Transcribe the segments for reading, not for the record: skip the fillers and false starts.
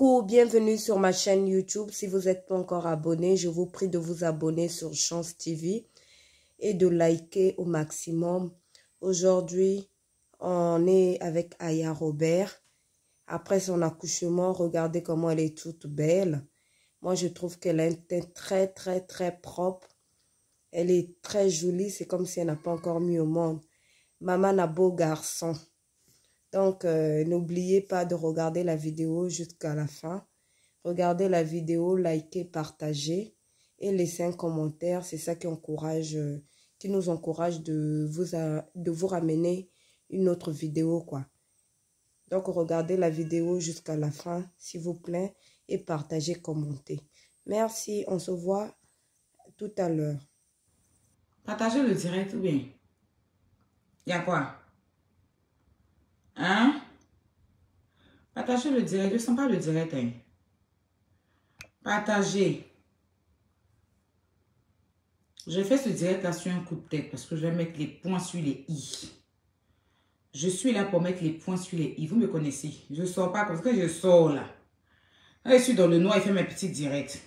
Coucou, bienvenue sur ma chaîne YouTube. Si vous n'êtes pas encore abonné, je vous prie de vous abonner sur Chance TV et de liker au maximum. Aujourd'hui, on est avec Aya Robert. Après son accouchement, regardez comment elle est toute belle. Moi, je trouve qu'elle a un teint très propre. Elle est très jolie. C'est comme si elle n'a pas encore mis au monde. Maman a beau garçon. Donc, n'oubliez pas de regarder la vidéo jusqu'à la fin. Regardez la vidéo, likez, partagez et laissez un commentaire. C'est ça qui nous encourage de vous ramener une autre vidéo, quoi. Donc, regardez la vidéo jusqu'à la fin, s'il vous plaît, et partagez, commentez. Merci, on se voit tout à l'heure. Partagez le direct ou bien? Il y a quoi? Hein? Partagez le direct. Je ne sens pas le direct. Hein? Partagez. Je fais ce direct là sur un coup de tête parce que je vais mettre les points sur les i. Je suis là pour mettre les points sur les i. Vous me connaissez. Je ne sors pas comme ça. Quand je sors là. Quand je suis dans le noir, il fait mes petits directs.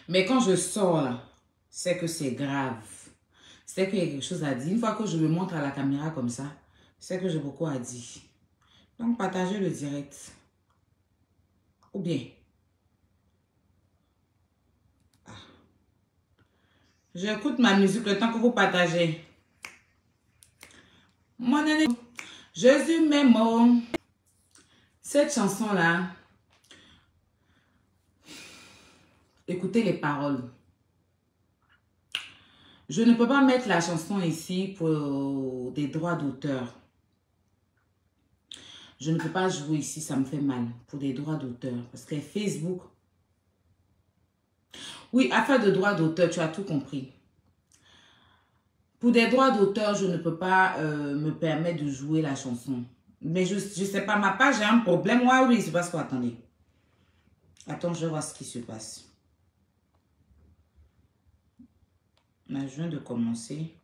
Mais quand je sors là, c'est que c'est grave. C'est qu'il y a quelque chose à dire. Une fois que je me montre à la caméra comme ça, c'est que j'ai beaucoup à dire. Donc, partagez le direct. Ou bien. J'écoute ma musique le temps que vous partagez. Mon année. Jésus mes mots. Cette chanson-là. Écoutez les paroles. Je ne peux pas mettre la chanson ici pour des droits d'auteur. Je ne peux pas jouer ici, ça me fait mal. Pour des droits d'auteur. Parce que Facebook... Oui, affaire de droits d'auteur, tu as tout compris. Pour des droits d'auteur, je ne peux pas me permettre de jouer la chanson. Mais je ne sais pas, ma page a un problème. Oui, il se passe quoi? Attendez. Attends, je vais voir ce qui se passe. Là, je viens de commencer.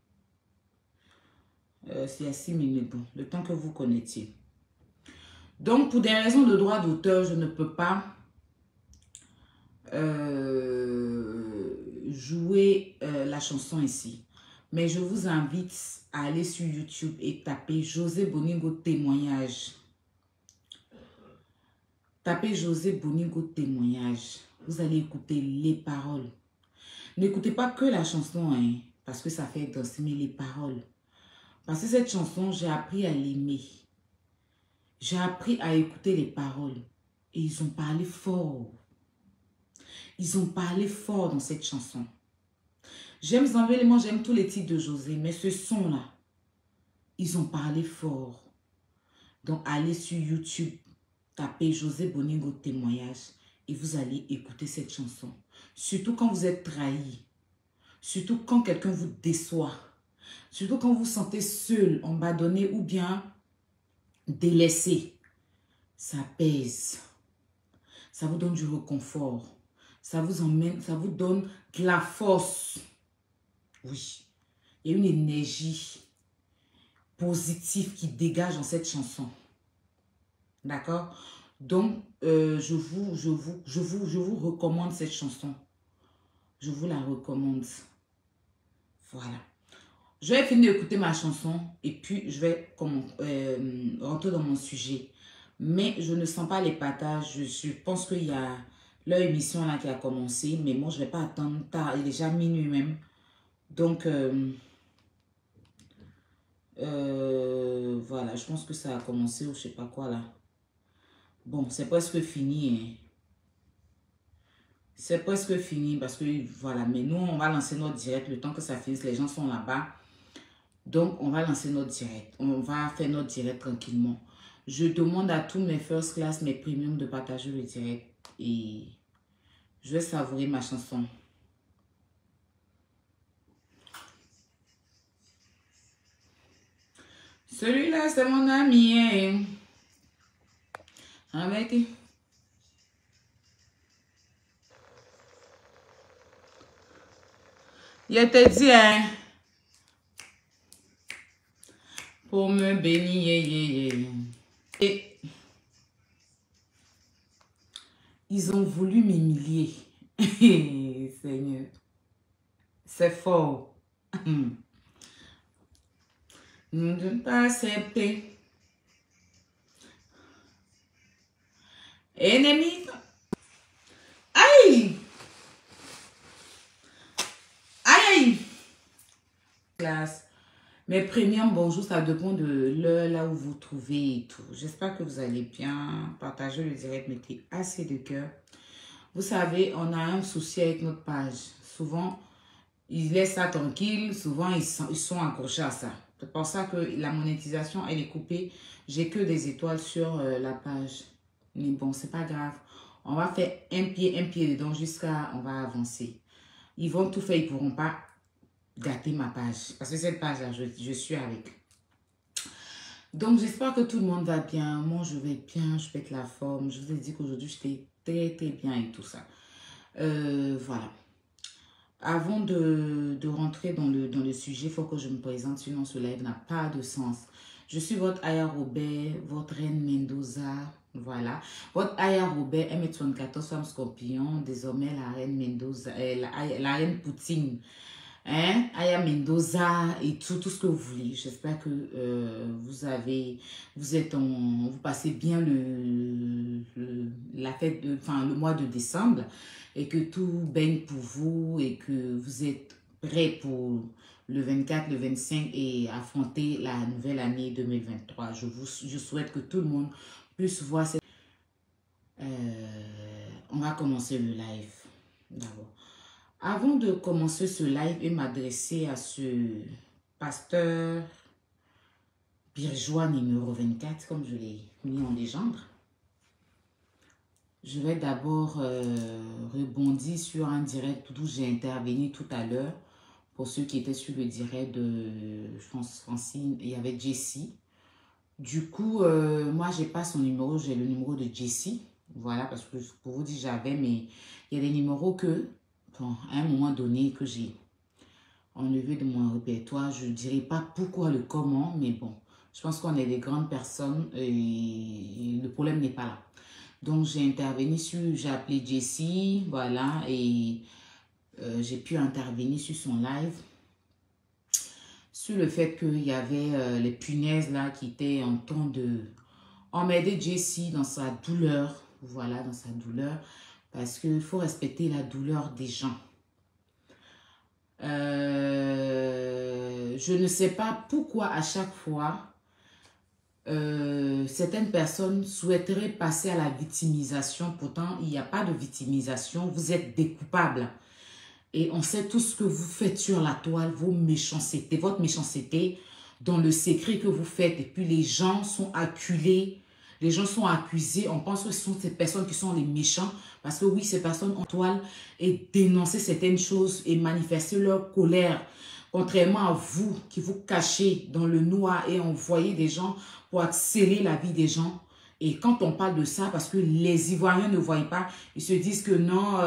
C'est à 6 minutes. Bon, le temps que vous connaissiez. Donc, pour des raisons de droit d'auteur, je ne peux pas jouer la chanson ici. Mais je vous invite à aller sur YouTube et taper José Boningo témoignage. Tapez José Boningo témoignage. Vous allez écouter les paroles. N'écoutez pas que la chanson, hein, parce que ça fait danser, mais les paroles. Parce que cette chanson, j'ai appris à l'aimer. J'ai appris à écouter les paroles. Et ils ont parlé fort. Ils ont parlé fort dans cette chanson. J'aime Zanvelément, j'aime tous les titres de José, mais ce son-là, ils ont parlé fort. Donc, allez sur YouTube, tapez José Boningo témoignage et vous allez écouter cette chanson. Surtout quand vous êtes trahi. Surtout quand quelqu'un vous déçoit. Surtout quand vous vous sentez seul, abandonné ou bien délaissé. Ça pèse. Ça vous donne du réconfort. Ça vous emmène, ça vous donne de la force. Oui, il y a une énergie positive qui dégage dans cette chanson. D'accord? Donc, je vous recommande cette chanson. Je vous la recommande. Voilà. Je vais finir d'écouter ma chanson et puis je vais rentrer dans mon sujet. Mais je ne sens pas les partages. Je pense qu'il y a leur émission là qui a commencé. Mais moi, je ne vais pas attendre tard. Il est déjà minuit même. Donc, voilà, je pense que ça a commencé ou je sais pas quoi là. Bon, c'est presque fini. Hein. C'est presque fini parce que voilà, mais nous, on va lancer notre direct le temps que ça finisse. Les gens sont là-bas. Donc, on va lancer notre direct. On va faire notre direct tranquillement. Je demande à tous mes first class, mes premium de partager le direct. Et je vais savourer ma chanson. Celui-là, c'est mon ami. Hein. Avec... Il était dit, hein, pour me bénir. Et Ils ont voulu m'humilier. Seigneur. C'est fort. Nous ne pas accepter. Ennemi. Aïe! Aïe! Classe. Mes premiums bonjour, ça dépend de l'heure là où vous trouvez et tout. J'espère que vous allez bien. Partagez le direct, mettez assez de cœur. Vous savez, on a un souci avec notre page. Souvent, ils laissent ça tranquille. Souvent, ils sont accrochés à ça. C'est pour ça que la monétisation, elle est coupée. J'ai que des étoiles sur la page. Mais bon, c'est pas grave. On va faire un pied dedans jusqu'à... On va avancer. Ils vont tout faire, ils ne pourront pas gâter ma page. Parce que cette page-là, je suis avec. Donc, j'espère que tout le monde va bien. Moi, je vais bien, je pète la forme. Je vous ai dit qu'aujourd'hui, j'étais très bien et tout ça. Voilà. Avant de rentrer dans le sujet, il faut que je me présente, sinon ce live n'a pas de sens. Je suis votre Aya Robert, votre reine Mendoza. Voilà. Votre Aya Robert, 1m74, femme scorpion. Désormais, la reine Mendoza, la reine Poutine. Hein? Aya Mendoza et tout ce que vous voulez. J'espère que vous passez bien la fête le mois de décembre et que tout baigne pour vous et que vous êtes prêts pour le 24, le 25 et affronter la nouvelle année 2023. Je souhaite que tout le monde puisse voir cette... on va commencer le live d'abord. Avant de commencer ce live et m'adresser à ce pasteur bourgeois numéro 24, comme je l'ai mis en légende, je vais d'abord rebondir sur un direct d'où j'ai intervenu tout à l'heure. Pour ceux qui étaient sur le direct de, je pense, Francine, il y avait Jessie. Du coup, moi, j'ai pas son numéro, j'ai le numéro de Jessie. Voilà, parce que pour vous dire, j'avais, mais il y a des numéros que... Bon, à un moment donné que j'ai enlevé de mon répertoire, je ne dirais pas pourquoi, le comment, mais bon, je pense qu'on est des grandes personnes et le problème n'est pas là. Donc, j'ai intervenu sur, j'ai appelé Jessie, voilà, et j'ai pu intervenir sur son live, sur le fait qu'il y avait les punaises là qui étaient en train de emmerder Jessie dans sa douleur, voilà, dans sa douleur. Parce qu'il faut respecter la douleur des gens. Je ne sais pas pourquoi à chaque fois, certaines personnes souhaiteraient passer à la victimisation. Pourtant, il n'y a pas de victimisation. Vous êtes des coupables. Et on sait tout ce que vous faites sur la toile, vos méchancetés, votre méchanceté dans le secret que vous faites. Et puis les gens sont acculés. Les gens sont accusés, on pense que ce sont ces personnes qui sont les méchants. Parce que oui, ces personnes en toile et dénoncer certaines choses et manifester leur colère. Contrairement à vous qui vous cachez dans le noir et envoyez des gens pour accélérer la vie des gens. Et quand on parle de ça, parce que les Ivoiriens ne voient pas, ils se disent que non,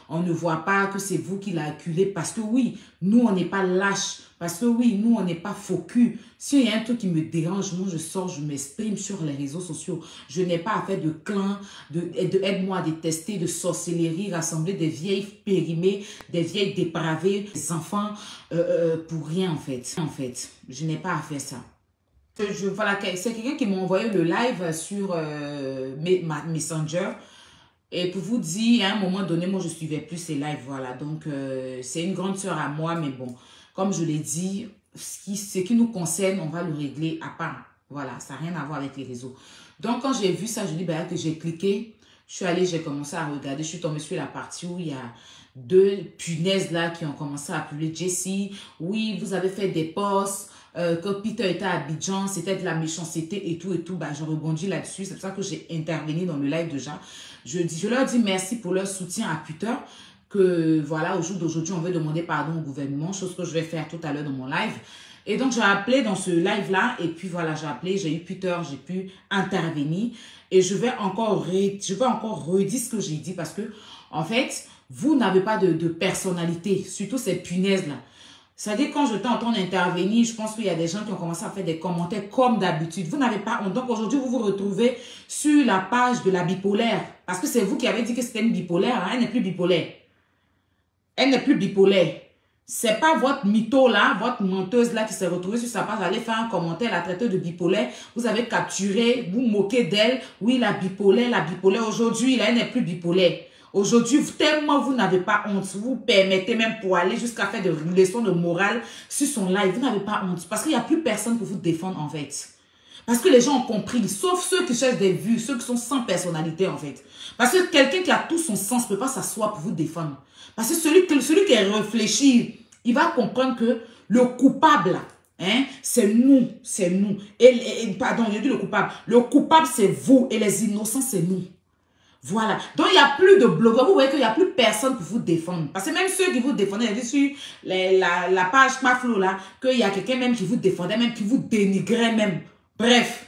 on ne voit pas que c'est vous qui l'avez acculé. Parce que oui, nous, on n'est pas lâches. Parce que oui, nous, on n'est pas faux cul. S'il y a un truc qui me dérange, moi, je sors, je m'exprime sur les réseaux sociaux. Je n'ai pas à faire de clan, de aide-moi à détester, de sorcellerie, rassembler des vieilles périmées, des vieilles dépravées, des enfants, pour rien, en fait. En fait, je n'ai pas à faire ça. Voilà, c'est quelqu'un qui m'a envoyé le live sur Messenger. Et pour vous dire, à un moment donné, moi, je suivais plus ces lives, voilà. Donc, c'est une grande sœur à moi, mais bon, comme je l'ai dit, ce qui nous concerne, on va le régler à part. Voilà, ça n'a rien à voir avec les réseaux. Donc, quand j'ai vu ça, je dis, ben, que j'ai cliqué. Je suis allée, j'ai commencé à regarder. Je suis tombée sur la partie où il y a deux punaises là qui ont commencé à appeler Jessie. Oui, vous avez fait des posts. Que Peter était à Abidjan, c'était de la méchanceté et tout. Bah, je rebondis là-dessus. C'est pour ça que j'ai intervenu dans le live déjà. Je leur dis merci pour leur soutien à Peter. Que voilà, au jour d'aujourd'hui, on veut demander pardon au gouvernement. Chose que je vais faire tout à l'heure dans mon live. Et donc, j'ai appelé dans ce live-là. Et puis voilà, j'ai appelé, j'ai eu Peter, j'ai pu intervenir. Et je vais encore redire ce que j'ai dit. Parce que, en fait, vous n'avez pas de personnalité. Surtout ces punaises-là. C'est-à-dire, quand je t'entends intervenir, je pense qu'il y a des gens qui ont commencé à faire des commentaires comme d'habitude. Vous n'avez pas honte. Donc, aujourd'hui, vous vous retrouvez sur la page de la bipolaire. Parce que c'est vous qui avez dit que c'était une bipolaire. Hein? Elle n'est plus bipolaire. Elle n'est plus bipolaire. C'est pas votre mytho là, votre menteuse là qui s'est retrouvée sur sa page, allez faire un commentaire, la traiter de bipolaire. Vous avez capturé, vous moquez d'elle. Oui, la bipolaire, la bipolaire. Aujourd'hui, là, elle n'est plus bipolaire. Aujourd'hui, tellement vous n'avez pas honte, vous permettez même pour aller jusqu'à faire des leçons de morale sur son live. Vous n'avez pas honte parce qu'il n'y a plus personne pour vous défendre en fait. Parce que les gens ont compris, sauf ceux qui cherchent des vues, ceux qui sont sans personnalité en fait. Parce que quelqu'un qui a tout son sens ne peut pas s'asseoir pour vous défendre. Parce que celui qui est réfléchi, il va comprendre que le coupable, hein, c'est nous, c'est nous. Pardon, j'ai dit le coupable c'est vous et les innocents c'est nous. Voilà. Donc, il n'y a plus de blogueurs. Vous voyez qu'il n'y a plus personne pour vous défendre. Parce que même ceux qui vous défendaient, j'ai vu sur la page Maflo là, qu'il y a quelqu'un même qui vous défendait, même qui vous dénigrait même. Bref.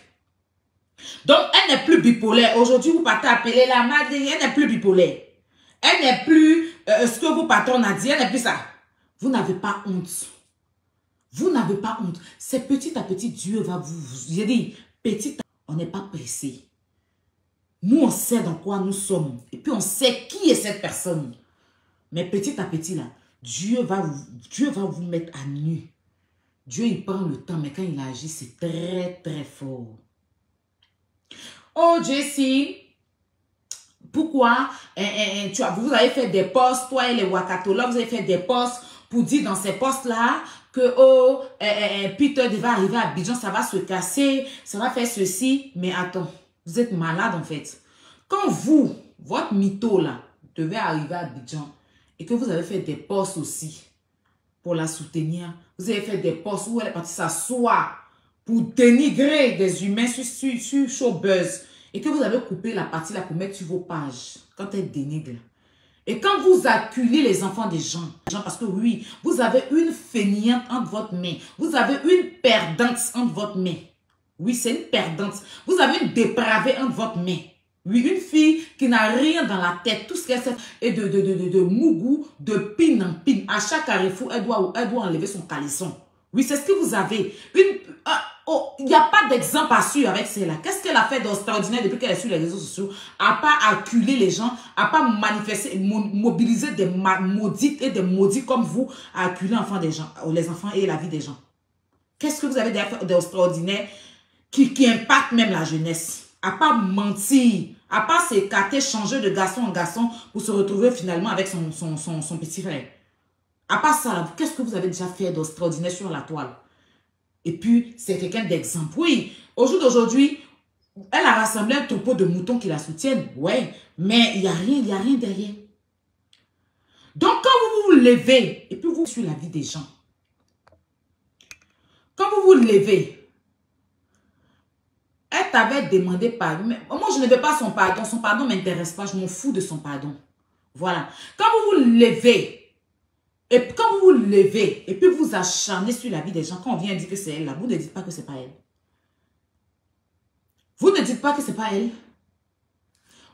Donc, elle n'est plus bipolaire. Aujourd'hui, vous partez appeler la madre, elle n'est plus bipolaire. Elle n'est plus ce que vos patrons ont dit, elle n'est plus ça. Vous n'avez pas honte. Vous n'avez pas honte. C'est petit à petit, Dieu va vous... J'ai dit, petit à petit, on n'est pas pressé. Nous, on sait dans quoi nous sommes. Et puis, on sait qui est cette personne. Mais petit à petit, là, Dieu va vous mettre à nu. Dieu, il prend le temps, mais quand il agit, c'est très, très fort. Oh, Jessie, pourquoi vous avez fait des posts, toi et les Wakatola, vous avez fait des posts pour dire dans ces posts-là que, oh, Peter devait arriver à Abidjan, ça va se casser, ça va faire ceci. Mais attends. Vous êtes malade en fait. Quand vous, votre mytho là, devait arriver à Abidjan et que vous avez fait des posts aussi pour la soutenir, vous avez fait des posts où elle est partie s'asseoir pour dénigrer des humains sur Showbuzz et que vous avez coupé la partie là pour mettre sur vos pages quand elle dénigre. Et quand vous acculez les enfants des gens, parce que oui, vous avez une fainéante entre votre main, vous avez une perdante entre votre main. Oui, c'est une perdante. Vous avez une dépravée entre votre main. Oui, une fille qui n'a rien dans la tête. Tout ce qu'elle sait est de mougou, de pin en pin. À chaque carrefour, elle doit enlever son caleçon. Oui, c'est ce que vous avez. Il n'y a pas d'exemple à suivre avec celle-là. Qu'est-ce qu'elle a fait d'extraordinaire depuis qu'elle est sur les réseaux sociaux? À pas acculer les gens, à pas manifester, mobiliser des maudites et des maudits comme vous à acculer les enfants et la vie des gens. Qu'est-ce que vous avez d'extraordinaire qui impacte même la jeunesse? À pas mentir, à pas s'écarter, changer de garçon en garçon pour se retrouver finalement avec son petit frère. À part ça, qu'est-ce que vous avez déjà fait d'extraordinaire sur la toile? Et puis, c'est quelqu'un d'exemple. Oui, au jour d'aujourd'hui, elle a rassemblé un troupeau de moutons qui la soutiennent. Ouais, mais il n'y a rien derrière. Donc, quand vous vous levez, et puis vous sur la vie des gens, quand vous vous levez, elle t'avait demandé pardon. Mais moi, je ne veux pas son pardon. Son pardon ne m'intéresse pas. Je m'en fous de son pardon. Voilà. Quand vous vous levez, et puis vous acharnez sur la vie des gens, quand on vient dire que c'est elle, là, vous ne dites pas que ce n'est pas elle. Vous ne dites pas que ce n'est pas elle.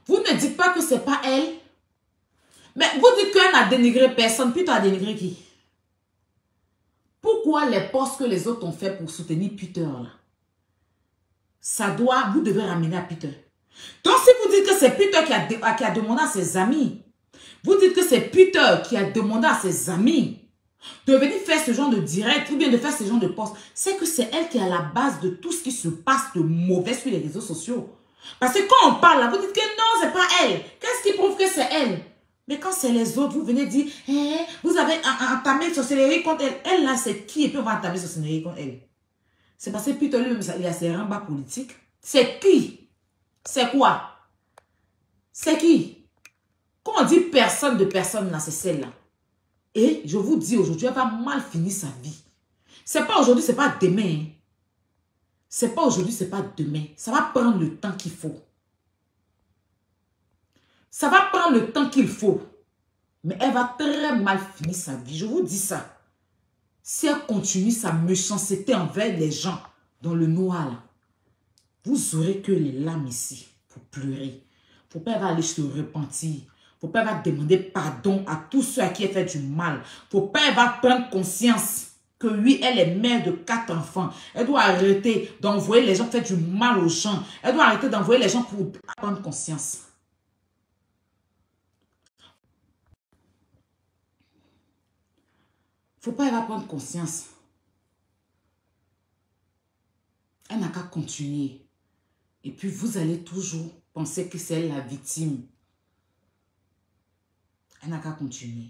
Vous ne dites pas que ce n'est pas elle. Mais vous dites qu'elle n'a dénigré personne. Puis tu as dénigré qui? Pourquoi les posts que les autres ont fait pour soutenir Peter, là? Vous devez ramener à Peter. Donc, si vous dites que c'est Peter qui a demandé à ses amis, vous dites que c'est Peter qui a demandé à ses amis de venir faire ce genre de direct ou bien de faire ce genre de post, c'est que c'est elle qui est à la base de tout ce qui se passe de mauvais sur les réseaux sociaux. Parce que quand on parle là, vous dites que non, c'est pas elle. Qu'est-ce qui prouve que c'est elle? Mais quand c'est les autres, vous venez dire, vous avez entamé une sorcellerie contre elle. Elle là, c'est qui? Et puis on va entamer une sorcellerie contre elle. C'est parce que Peter lui-même, il a ses rembats politiques. C'est qui? C'est quoi? C'est qui? Quand on dit personne de personne là, c'est celle-là. Et je vous dis aujourd'hui, elle va mal finir sa vie. C'est pas aujourd'hui, c'est pas demain. C'est pas aujourd'hui, c'est pas demain. Ça va prendre le temps qu'il faut. Ça va prendre le temps qu'il faut. Mais elle va très mal finir sa vie. Je vous dis ça. Si elle continue sa méchanceté envers les gens dans le noir, là, vous aurez que les larmes ici pour pleurer. Faut pas aller se repentir. Vos pères vont demander pardon à tous ceux à qui elle fait du mal. Vos pères vont prendre conscience que oui, elle est mère de 4 enfants. Elle doit arrêter d'envoyer les gens faire du mal aux gens. Elle doit arrêter d'envoyer les gens pour prendre conscience. Faut pas, elle va prendre conscience. Elle n'a qu'à continuer. Et puis, vous allez toujours penser que c'est elle la victime. Elle n'a qu'à continuer.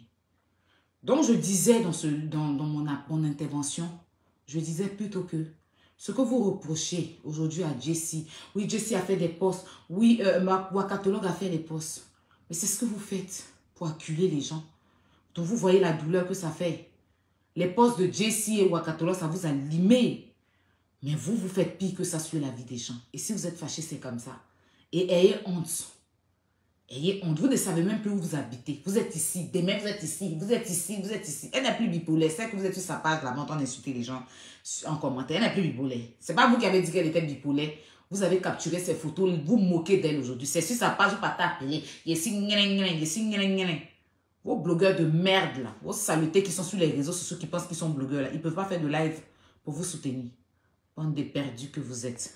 Donc, je disais dans mon intervention, je disais plutôt que ce que vous reprochez aujourd'hui à Jessie, oui, Jessie a fait des posts, oui, Wakatolog a fait des posts, mais c'est ce que vous faites pour acculer les gens. Donc, vous voyez la douleur que ça fait. Les posts de Jessie et Wakatolog, ça vous a limé. Mais vous, vous faites pire que ça sur la vie des gens. Et si vous êtes fâché, c'est comme ça. Et ayez honte. Ayez honte. Vous ne savez même plus où vous habitez. Vous êtes ici. Demain, vous êtes ici. Vous êtes ici. Vous êtes ici. Elle n'est plus bipolaire. C'est que vous êtes sur sa page là, en train d'insulter les gens en commentaire. Elle n'est plus bipolaire. Ce n'est pas vous qui avez dit qu'elle était bipolaire. Vous avez capturé ses photos. Vous moquez d'elle aujourd'hui. C'est sur sa page. Vous partez appeler. Vos blogueurs de merde là. Vos salutés qui sont sur les réseaux sociaux qui pensent qu'ils sont blogueurs là. Ils ne peuvent pas faire de live pour vous soutenir. Bande de perdus que vous êtes.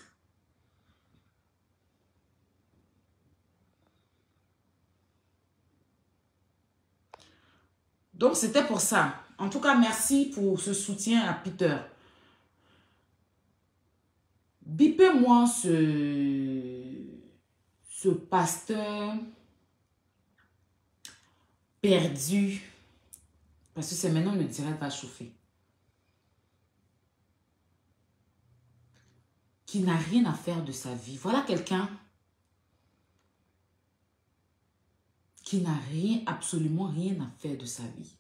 Donc, c'était pour ça. En tout cas, merci pour ce soutien à Peter. Bipez-moi ce pasteur perdu. Parce que c'est maintenant le direct va chauffer. Qui n'a rien à faire de sa vie. Voilà quelqu'un qui n'a rien, absolument rien à faire de sa vie.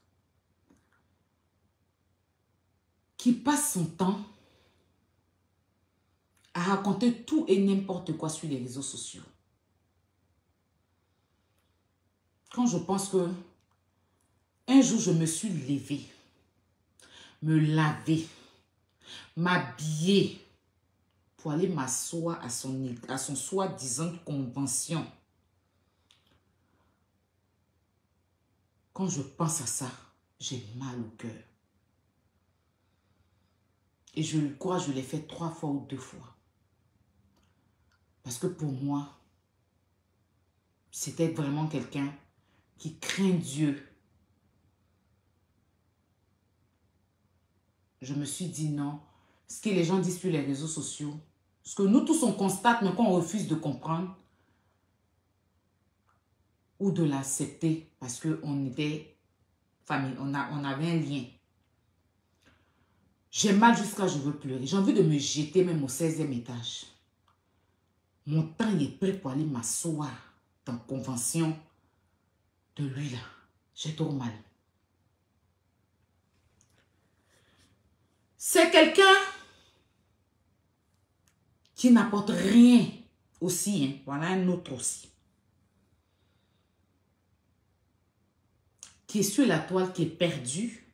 Qui passe son temps à raconter tout et n'importe quoi sur les réseaux sociaux. Quand je pense que un jour je me suis levée, me laver, m'habiller, pour aller m'asseoir à son soi-disant convention. Quand je pense à ça, j'ai mal au cœur. Et je crois que je l'ai fait 3 fois ou 2 fois. Parce que pour moi, c'était vraiment quelqu'un qui craint Dieu. Je me suis dit non. Ce que les gens disent sur les réseaux sociaux, ce que nous tous on constate, mais qu'on refuse de comprendre ou de l'accepter parce qu'on était famille, on avait un lien. J'ai mal jusqu'à je veux pleurer. J'ai envie de me jeter même au 16e étage. Mon temps il est prêt pour aller m'asseoir dans la convention de lui là. J'ai trop mal. C'est quelqu'un qui n'apporte rien aussi. Hein. Voilà un autre aussi. Qui est sur la toile, qui est perdu.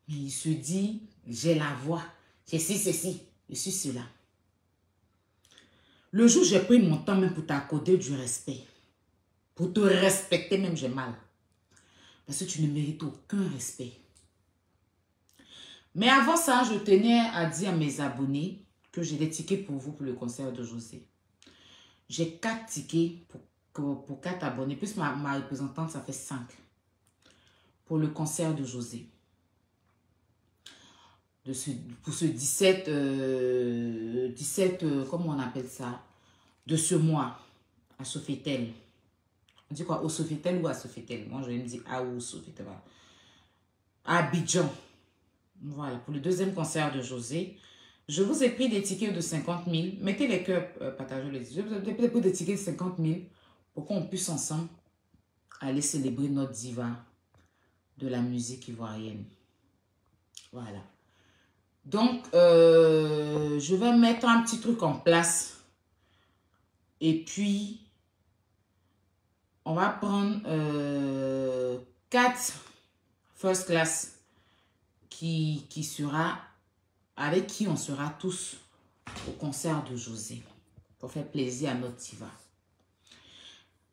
Mais il se dit, j'ai la voix. J'ai ceci, je suis cela. Le jour où j'ai pris mon temps même pour t'accorder du respect. Pour te respecter même, j'ai mal. Parce que tu ne mérites aucun respect. Mais avant ça, je tenais à dire à mes abonnés que j'ai des tickets pour vous pour le concert de José. J'ai 4 tickets pour 4 abonnés. Plus ma représentante, ça fait 5. Pour le concert de José. Pour ce 17, comment on appelle ça? De ce mois, à Sofitel. On dit quoi? Au Sofitel ou à Sofitel? Moi, je vais me dire à ou Sofitel. À Abidjan. Voilà, pour le 2e concert de José. Je vous ai pris des tickets de 50 000. Mettez les cœurs, partagez les. Je vous ai pris des tickets de 50 000 pour qu'on puisse ensemble aller célébrer notre diva de la musique ivoirienne. Voilà. Donc, je vais mettre un petit truc en place. Et puis, on va prendre 4 first class avec qui on sera tous au concert de José. Pour faire plaisir à notre diva.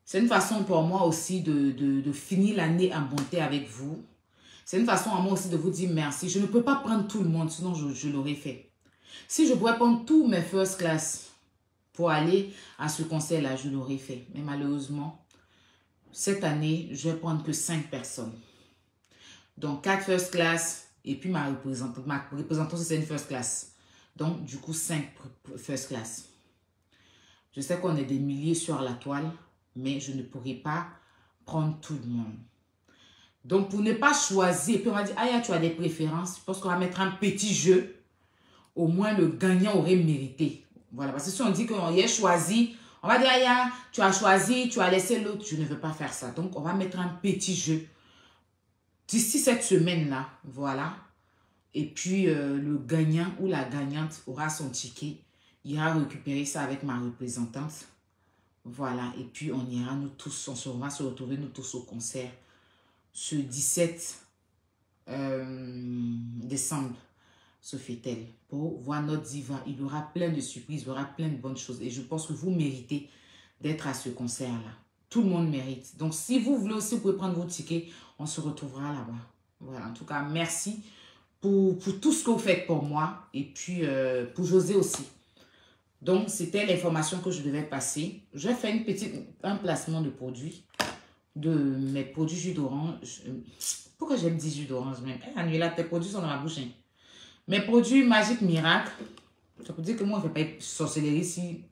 C'est une façon pour moi aussi de finir l'année en bonté avec vous. C'est une façon à moi aussi de vous dire merci. Je ne peux pas prendre tout le monde, sinon je l'aurais fait. Si je pouvais prendre tous mes first class pour aller à ce concert-là, je l'aurais fait. Mais malheureusement, cette année, je vais prendre que 5 personnes. Donc, 4 first class et puis ma représentante. Ma représentante, c'est une first class. Donc, du coup, 5 first class. Je sais qu'on est des milliers sur la toile, mais je ne pourrai pas prendre tout le monde. Donc, pour ne pas choisir, puis on va dire, ah, tu as des préférences, je pense qu'on va mettre un petit jeu. Au moins, le gagnant aurait mérité. Voilà, parce que si on dit qu'on y a choisi, on va dire, ah, tu as choisi, tu as laissé l'autre. Je ne veux pas faire ça. Donc, on va mettre un petit jeu d'ici cette semaine-là. Voilà. Et puis, le gagnant ou la gagnante aura son ticket. Il ira récupérer ça avec ma représentante. Voilà. Et puis, on ira nous tous, on va se retrouver nous tous au concert ce 17 décembre, Sofitel, pour voir notre diva. Il y aura plein de surprises, il y aura plein de bonnes choses. Et je pense que vous méritez d'être à ce concert-là. Tout le monde mérite. Donc, si vous voulez aussi, vous pouvez prendre vos tickets. On se retrouvera là-bas. Voilà. En tout cas, merci pour tout ce que vous faites pour moi. Et puis, pour José aussi. Donc, c'était l'information que je devais passer. Je vais faire un placement de produits. De mes produits jus d'orange. Pourquoi j'aime dire jus d'orange même? Annuela, tes produits sont dans ma bouche. Hein. Mes produits Magic Miracle. Ça veut dire que moi, je ne fais pas sorcellerie si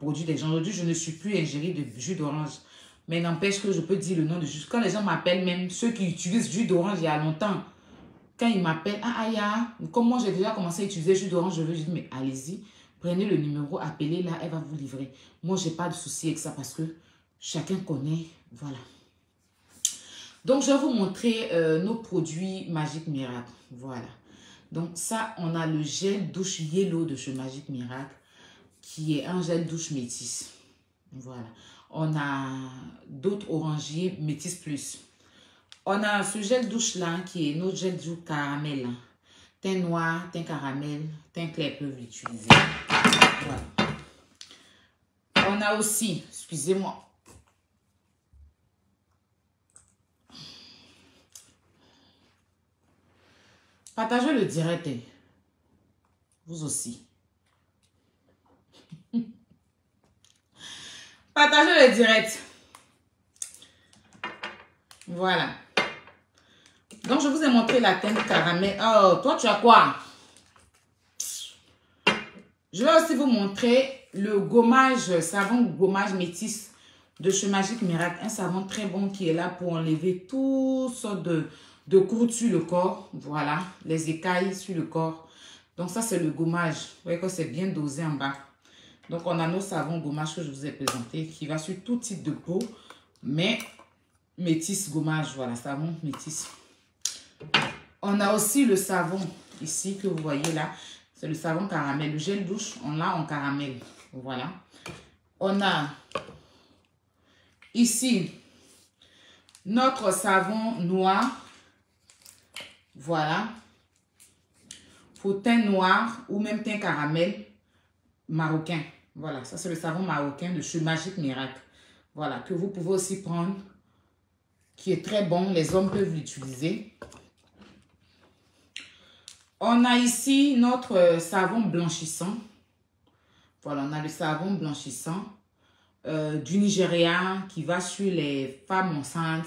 produit des gens. Aujourd'hui, je ne suis plus ingérée de jus d'orange. Mais n'empêche que je peux dire le nom de jus. Quand les gens m'appellent, même ceux qui utilisent jus d'orange il y a longtemps, quand ils m'appellent, ah, Aya, comme moi j'ai déjà commencé à utiliser jus d'orange, je dis, mais allez-y, prenez le numéro, appelez-la, elle va vous livrer. Moi, je n'ai pas de souci avec ça parce que chacun connaît. Voilà. Donc, je vais vous montrer nos produits Magic Miracle. Voilà. Donc, ça, on a le gel douche Yellow de chez Magic Miracle, qui est un gel douche métis. Voilà. On a d'autres orangiers métis plus. On a ce gel douche là, qui est notre gel douche caramel. Teint noir, teint caramel, teint clair peuvent l'utiliser. Voilà. On a aussi, excusez-moi, partagez le direct, vous aussi. Partagez le direct. Voilà. Donc, je vous ai montré la teinte caramel. Oh, toi, tu as quoi? Je vais aussi vous montrer le gommage, savon gommage métis de chez Magic Miracle. Un savon très bon qui est là pour enlever toutes sortes de croûtes sur le corps. Voilà, les écailles sur le corps. Donc, ça, c'est le gommage. Vous voyez que c'est bien dosé en bas. Donc, on a nos savons gommage que je vous ai présenté qui va sur tout type de peau. Mais métis gommage, voilà, savon métis. On a aussi le savon ici que vous voyez là. C'est le savon caramel. Le gel douche, on l'a en caramel. Voilà. On a ici notre savon noir. Voilà. Pour teint noir ou même teint caramel marocain. Voilà, ça c'est le savon marocain de chez Magic Miracle. Voilà, que vous pouvez aussi prendre. Qui est très bon. Les hommes peuvent l'utiliser. On a ici notre savon blanchissant. Voilà, on a le savon blanchissant du Nigeria qui va sur les femmes enceintes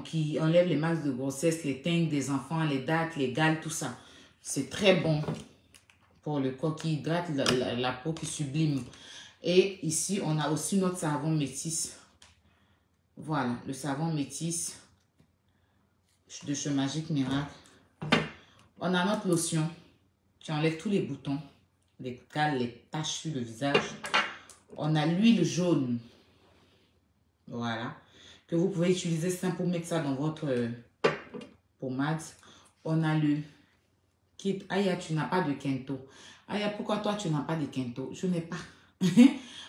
qui enlèvent les masques de grossesse, les teintes des enfants, les dates, les gales, tout ça. C'est très bon pour le corps qui hydrate la peau, qui sublime. Et ici, on a aussi notre savon métis. Voilà, le savon métis de chez Magic Miracle. On a notre lotion qui enlève tous les boutons, les cales, les taches sur le visage. On a l'huile jaune. Voilà. Que vous pouvez utiliser ça pour mettre ça dans votre pommade. On a le kit. Aya, tu n'as pas de Kento. Aya, pourquoi toi, tu n'as pas de Kento? Je n'ai pas.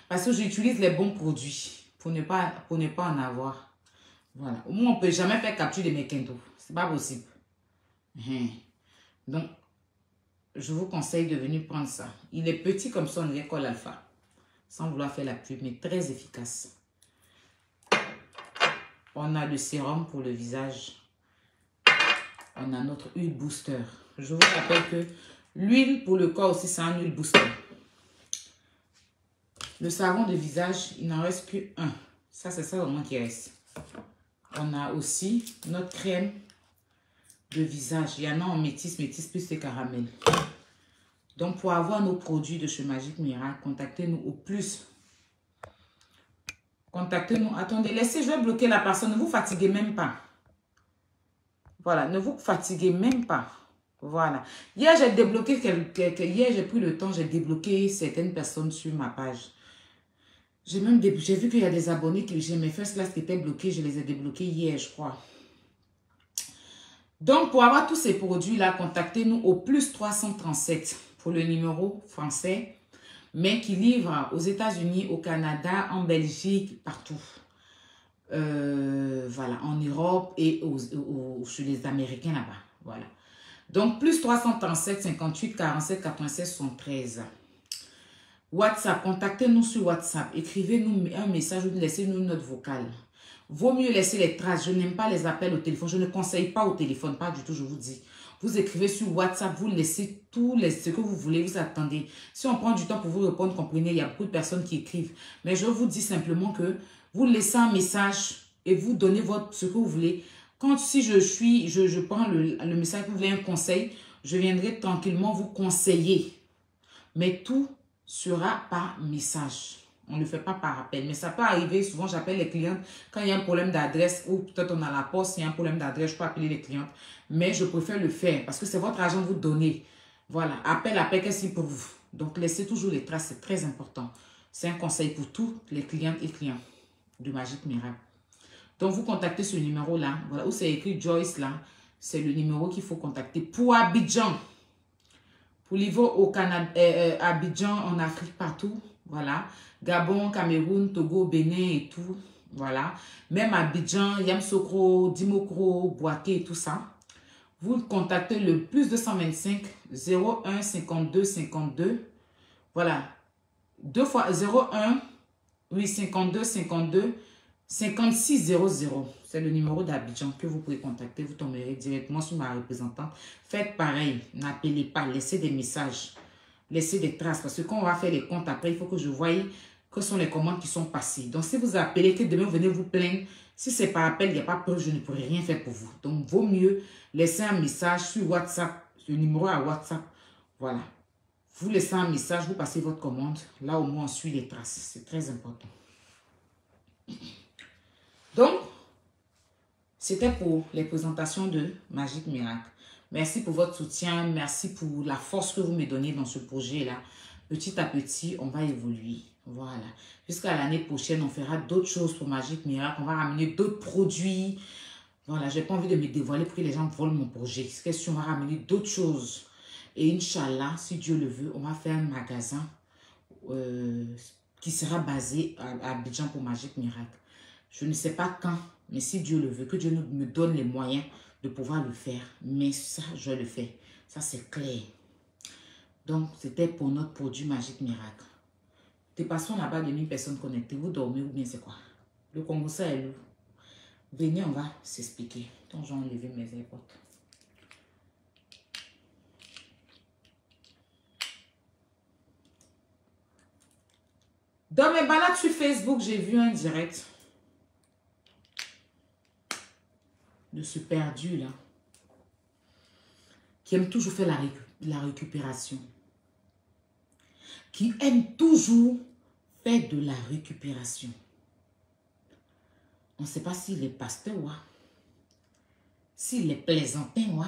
Parce que j'utilise les bons produits pour ne pas en avoir. Voilà. Au moins, on ne peut jamais faire capture de mes Kento. C'est pas possible. Donc, je vous conseille de venir prendre ça. Il est petit comme ça, on dirait Col Alpha. Sans vouloir faire la pub, mais très efficace. On a le sérum pour le visage. On a notre huile booster. Je vous rappelle que l'huile pour le corps aussi, c'est un huile booster. Le savon de visage, il n'en reste qu'un. Ça, c'est ça vraiment qui reste. On a aussi notre crème de visage. Il y en a en métis plus c'est caramel. Donc, pour avoir nos produits de chez Magic Miracle, contactez-nous au plus. Contactez-nous. Attendez, laissez, je vais bloquer la personne. Ne vous fatiguez même pas. Voilà, ne vous fatiguez même pas. Voilà. Hier, j'ai débloqué hier, j'ai pris le temps, j'ai débloqué certaines personnes sur ma page. J'ai vu qu'il y a des abonnés qui j'ai mes first class qui étaient bloqués, je les ai débloqués hier, je crois. Donc, pour avoir tous ces produits-là, contactez-nous au plus 337 pour le numéro français, mais qui livre aux États-Unis, au Canada, en Belgique, partout. Voilà, en Europe et chez les Américains là-bas. Voilà. Donc, plus 337 58 47 96 73. WhatsApp, contactez-nous sur WhatsApp. Écrivez-nous un message ou laissez-nous une note vocale. Vaut mieux laisser les traces. Je n'aime pas les appels au téléphone. Je ne conseille pas au téléphone, pas du tout, je vous dis. Vous écrivez sur WhatsApp, vous laissez ce que vous voulez, vous attendez. Si on prend du temps pour vous répondre, comprenez, il y a beaucoup de personnes qui écrivent. Mais je vous dis simplement que vous laissez un message et vous donnez ce que vous voulez. Si je prends le message, vous voulez un conseil, je viendrai tranquillement vous conseiller. Mais tout sera par message. On ne le fait pas par appel. Mais ça peut arriver, souvent j'appelle les clientes quand il y a un problème d'adresse ou peut-être on a la poste, il y a un problème d'adresse, je peux appeler les clientes. Mais je préfère le faire parce que c'est votre argent que vous donnez. Voilà, appel, qu'est-ce pour vous? Donc laissez toujours les traces, c'est très important. C'est un conseil pour tous les clientes et clients de Magic Miracle. Donc vous contactez ce numéro-là, voilà, où c'est écrit Joyce là, c'est le numéro qu'il faut contacter pour Abidjan. Pour niveau au Canada, Abidjan, en Afrique, partout. Voilà. Gabon, Cameroun, Togo, Bénin et tout. Voilà. Même Abidjan, Yamsokro, Dimokro, Boaké et tout ça. Vous contactez le plus 225 01 52 52. Voilà. 2 fois 01 oui 52 52 56 00. C'est le numéro d'Abidjan que vous pouvez contacter. Vous tomberez directement sur ma représentante. Faites pareil. N'appelez pas. Laissez des messages. Laissez des traces. Parce que quand on va faire les comptes après, il faut que je voie que sont les commandes qui sont passées. Donc, si vous appelez, que demain, vous venez vous plaindre. Si c'est par appel, il n'y a pas peur, je ne pourrai rien faire pour vous. Donc, vaut mieux laisser un message sur WhatsApp. Le numéro à WhatsApp. Voilà. Vous laissez un message, vous passez votre commande. Là, au moins, on suit les traces. C'est très important. Donc, c'était pour les présentations de Magic Miracle. Merci pour votre soutien. Merci pour la force que vous me donnez dans ce projet-là. Petit à petit, on va évoluer. Voilà. Jusqu'à l'année prochaine, on fera d'autres choses pour Magic Miracle. On va ramener d'autres produits. Voilà, je n'ai pas envie de me dévoiler pour que les gens volent mon projet. C'est question, on va ramener d'autres choses. Et Inch'Allah, si Dieu le veut, on va faire un magasin qui sera basé à Abidjan pour Magic Miracle. Je ne sais pas quand, mais si Dieu le veut, que Dieu me donne les moyens de pouvoir le faire. Mais ça, je le fais. Ça, c'est clair. Donc, c'était pour notre produit Magic Miracle. Des passons là-bas de 1000 personnes connectées. Vous dormez ou bien c'est quoi? Le Congo, ça est lourd. Venez, on va s'expliquer. Donc, j'ai enlevé mes AirPods. Dans mes balades sur Facebook, j'ai vu un direct de ce perdu là, qui aime toujours faire la récupération, qui aime toujours faire de la récupération. On ne sait pas s'il est pasteur ou s'il est plaisantin ou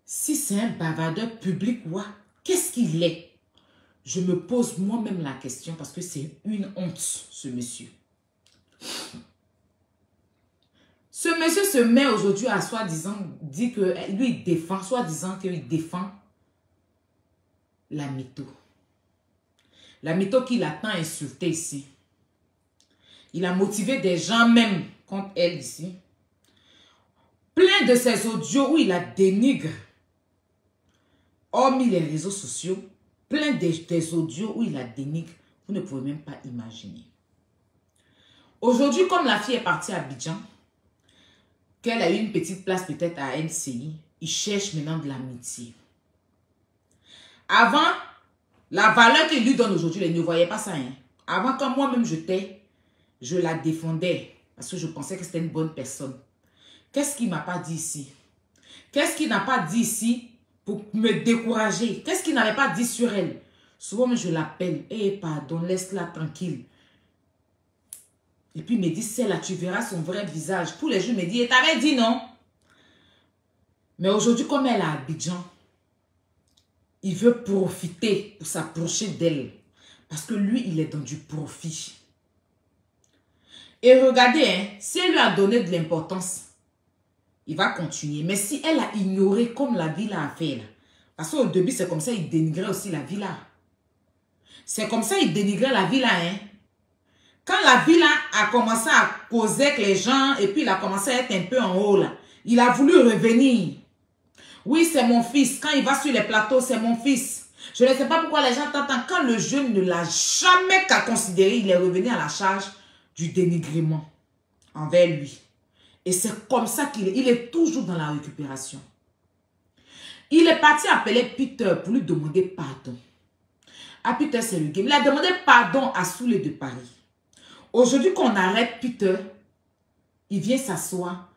si c'est un bavardeur public ou qu'est-ce qu'il est? Je me pose moi-même la question parce que c'est une honte, ce monsieur. Ce monsieur se met aujourd'hui à soi-disant, dit que lui il défend, soi-disant qu'il défend la mytho. La mytho qu'il a tant insulté ici. Il a motivé des gens même contre elle ici. Plein de ces audios où il la dénigre. Hormis les réseaux sociaux, plein des audios où il la dénigre. Vous ne pouvez même pas imaginer. Aujourd'hui, comme la fille est partie à Abidjan, qu'elle a eu une petite place peut-être à NCI, il cherche maintenant de l'amitié. Avant, la valeur qu'il lui donne aujourd'hui, il ne voyait pas ça. Hein. Avant, quand moi-même je la défendais parce que je pensais que c'était une bonne personne. Qu'est-ce qu'il ne m'a pas dit ici? Qu'est-ce qu'il n'a pas dit ici pour me décourager? Qu'est-ce qu'il n'avait pas dit sur elle? Souvent, je l'appelle. Eh, pardon, laisse-la tranquille. Et puis, il me dit, celle-là, tu verras son vrai visage. Tous les jours, il me dit, et t'avais dit non? Mais aujourd'hui, comme elle est à Abidjan, il veut profiter pour s'approcher d'elle. Parce que lui, il est dans du profit. Et regardez, hein, si elle lui a donné de l'importance, il va continuer. Mais si elle a ignoré comme la villa a fait, là, parce qu'au début, c'est comme ça, il dénigrait aussi la villa. C'est comme ça, il dénigrait la villa, hein. Quand la villa a commencé à causer avec les gens, et puis il a commencé à être un peu en haut, là, il a voulu revenir. Oui, c'est mon fils. Quand il va sur les plateaux, c'est mon fils. Je ne sais pas pourquoi les gens t'entendent. Quand le jeune ne l'a jamais qu'à considérer, il est revenu à la charge du dénigrement envers lui. Et c'est comme ça qu'il est toujours dans la récupération. Il est parti appeler Peter pour lui demander pardon. Ah, Peter, c'est le game. Il a demandé pardon à Soulé de Paris. Aujourd'hui, qu'on arrête Peter, il vient s'asseoir.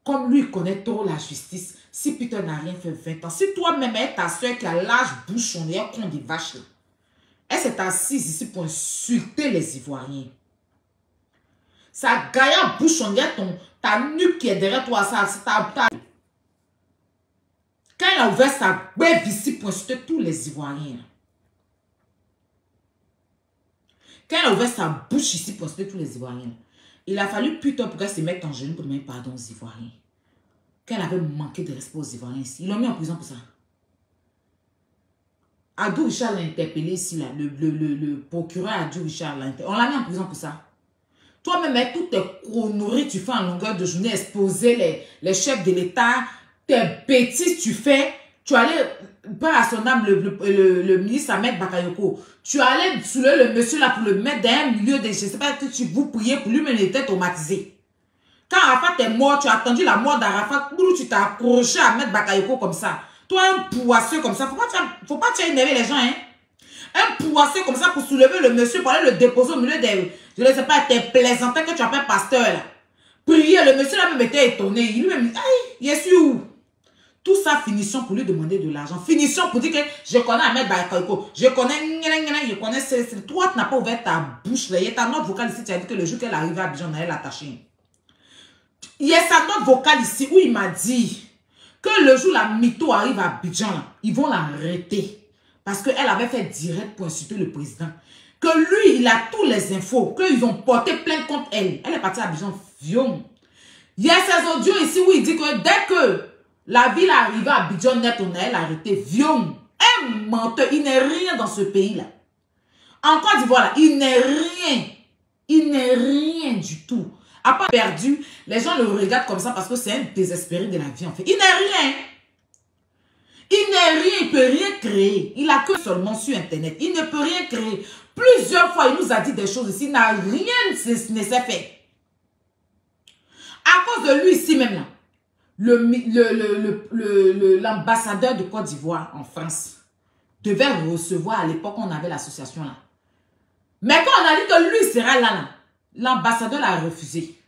Comme lui, il connaît trop la justice. Si Peter n'a rien fait 20 ans, si toi-même est ta soeur qui a l'âge bouchonnière qu'on des vaches là, elle s'est assise ici pour insulter les Ivoiriens. Sa gaillard bouchonnière, ta nuque qui est derrière toi, ça, quand elle a ouvert sa bête ici pour insulter tous les Ivoiriens. Quand elle a ouvert sa bouche ici pour insulter tous les Ivoiriens, il a fallu plutôt pour qu'elle se mette en genoux pour demander pardon aux Ivoiriens. Qu'elle avait manqué de respect aux Ivoiriens ici. Ils l'ont mis en prison pour ça. Adou Richard l'a interpellé ici, là. Le procureur Adou Richard l'a interpellé. On l'a mis en prison pour ça. Toi-même, avec toutes tes conneries, tu fais en longueur de journée, exposer les chefs de l'État, tes bêtises, tu fais. Tu allais, par à son âme, le ministre Ahmed Bakayoko, tu allais soulever le monsieur là pour le mettre dans un milieu de, je sais pas, que vous priez pour lui, mais il était traumatisé. Quand Arafat est mort, tu as attendu la mort d'Arafat, tu t'es approché à Ahmed Bakayoko comme ça. Toi, un poisseux comme ça, faut pas énerver les gens, hein. Un poisseux comme ça pour soulever le monsieur, pour aller le déposer au milieu des, je ne sais pas, tes plaisantins que tu appelles pasteur là. Prier, le monsieur là même était étonné. Il lui-même dit, aïe, il est sûr. Tout ça, finition pour lui demander de l'argent. Finition pour dire que je connais Ahmed Bakayoko. Je connais, toi, tu n'as pas ouvert ta bouche là. Il y a ta note vocale ici, tu as dit que le jour qu'elle arrivait à Abidjan, on allait l'attacher. Il y a sa note vocale ici où il m'a dit que le jour la mytho arrive à Abidjan, là, ils vont l'arrêter. Parce qu'elle avait fait direct pour insulter le président. Que lui, il a tous les infos. Qu'ils ont porté plainte contre elle. Elle est partie à Abidjan, viom. Il y a ces audios ici où il dit que dès que la ville est arrivée à Abidjan net, on allait l'arrêter, viom. Un menteur, il n'est rien dans ce pays-là. En Côte d'Ivoire, là, il n'est rien. Il n'est rien du tout. À part perdu, les gens le regardent comme ça parce que c'est un désespéré de la vie en fait. Il n'est rien. Il n'est rien, il ne peut rien créer. Il a que seulement sur Internet. Il ne peut rien créer. Plusieurs fois, il nous a dit des choses ici. Il n'a rien ne s'est fait. À cause de lui ici même là, l'ambassadeur de Côte d'Ivoire en France devait recevoir à l'époque on avait l'association là. Mais quand on a dit que lui sera là, l'ambassadeur l'a refusé.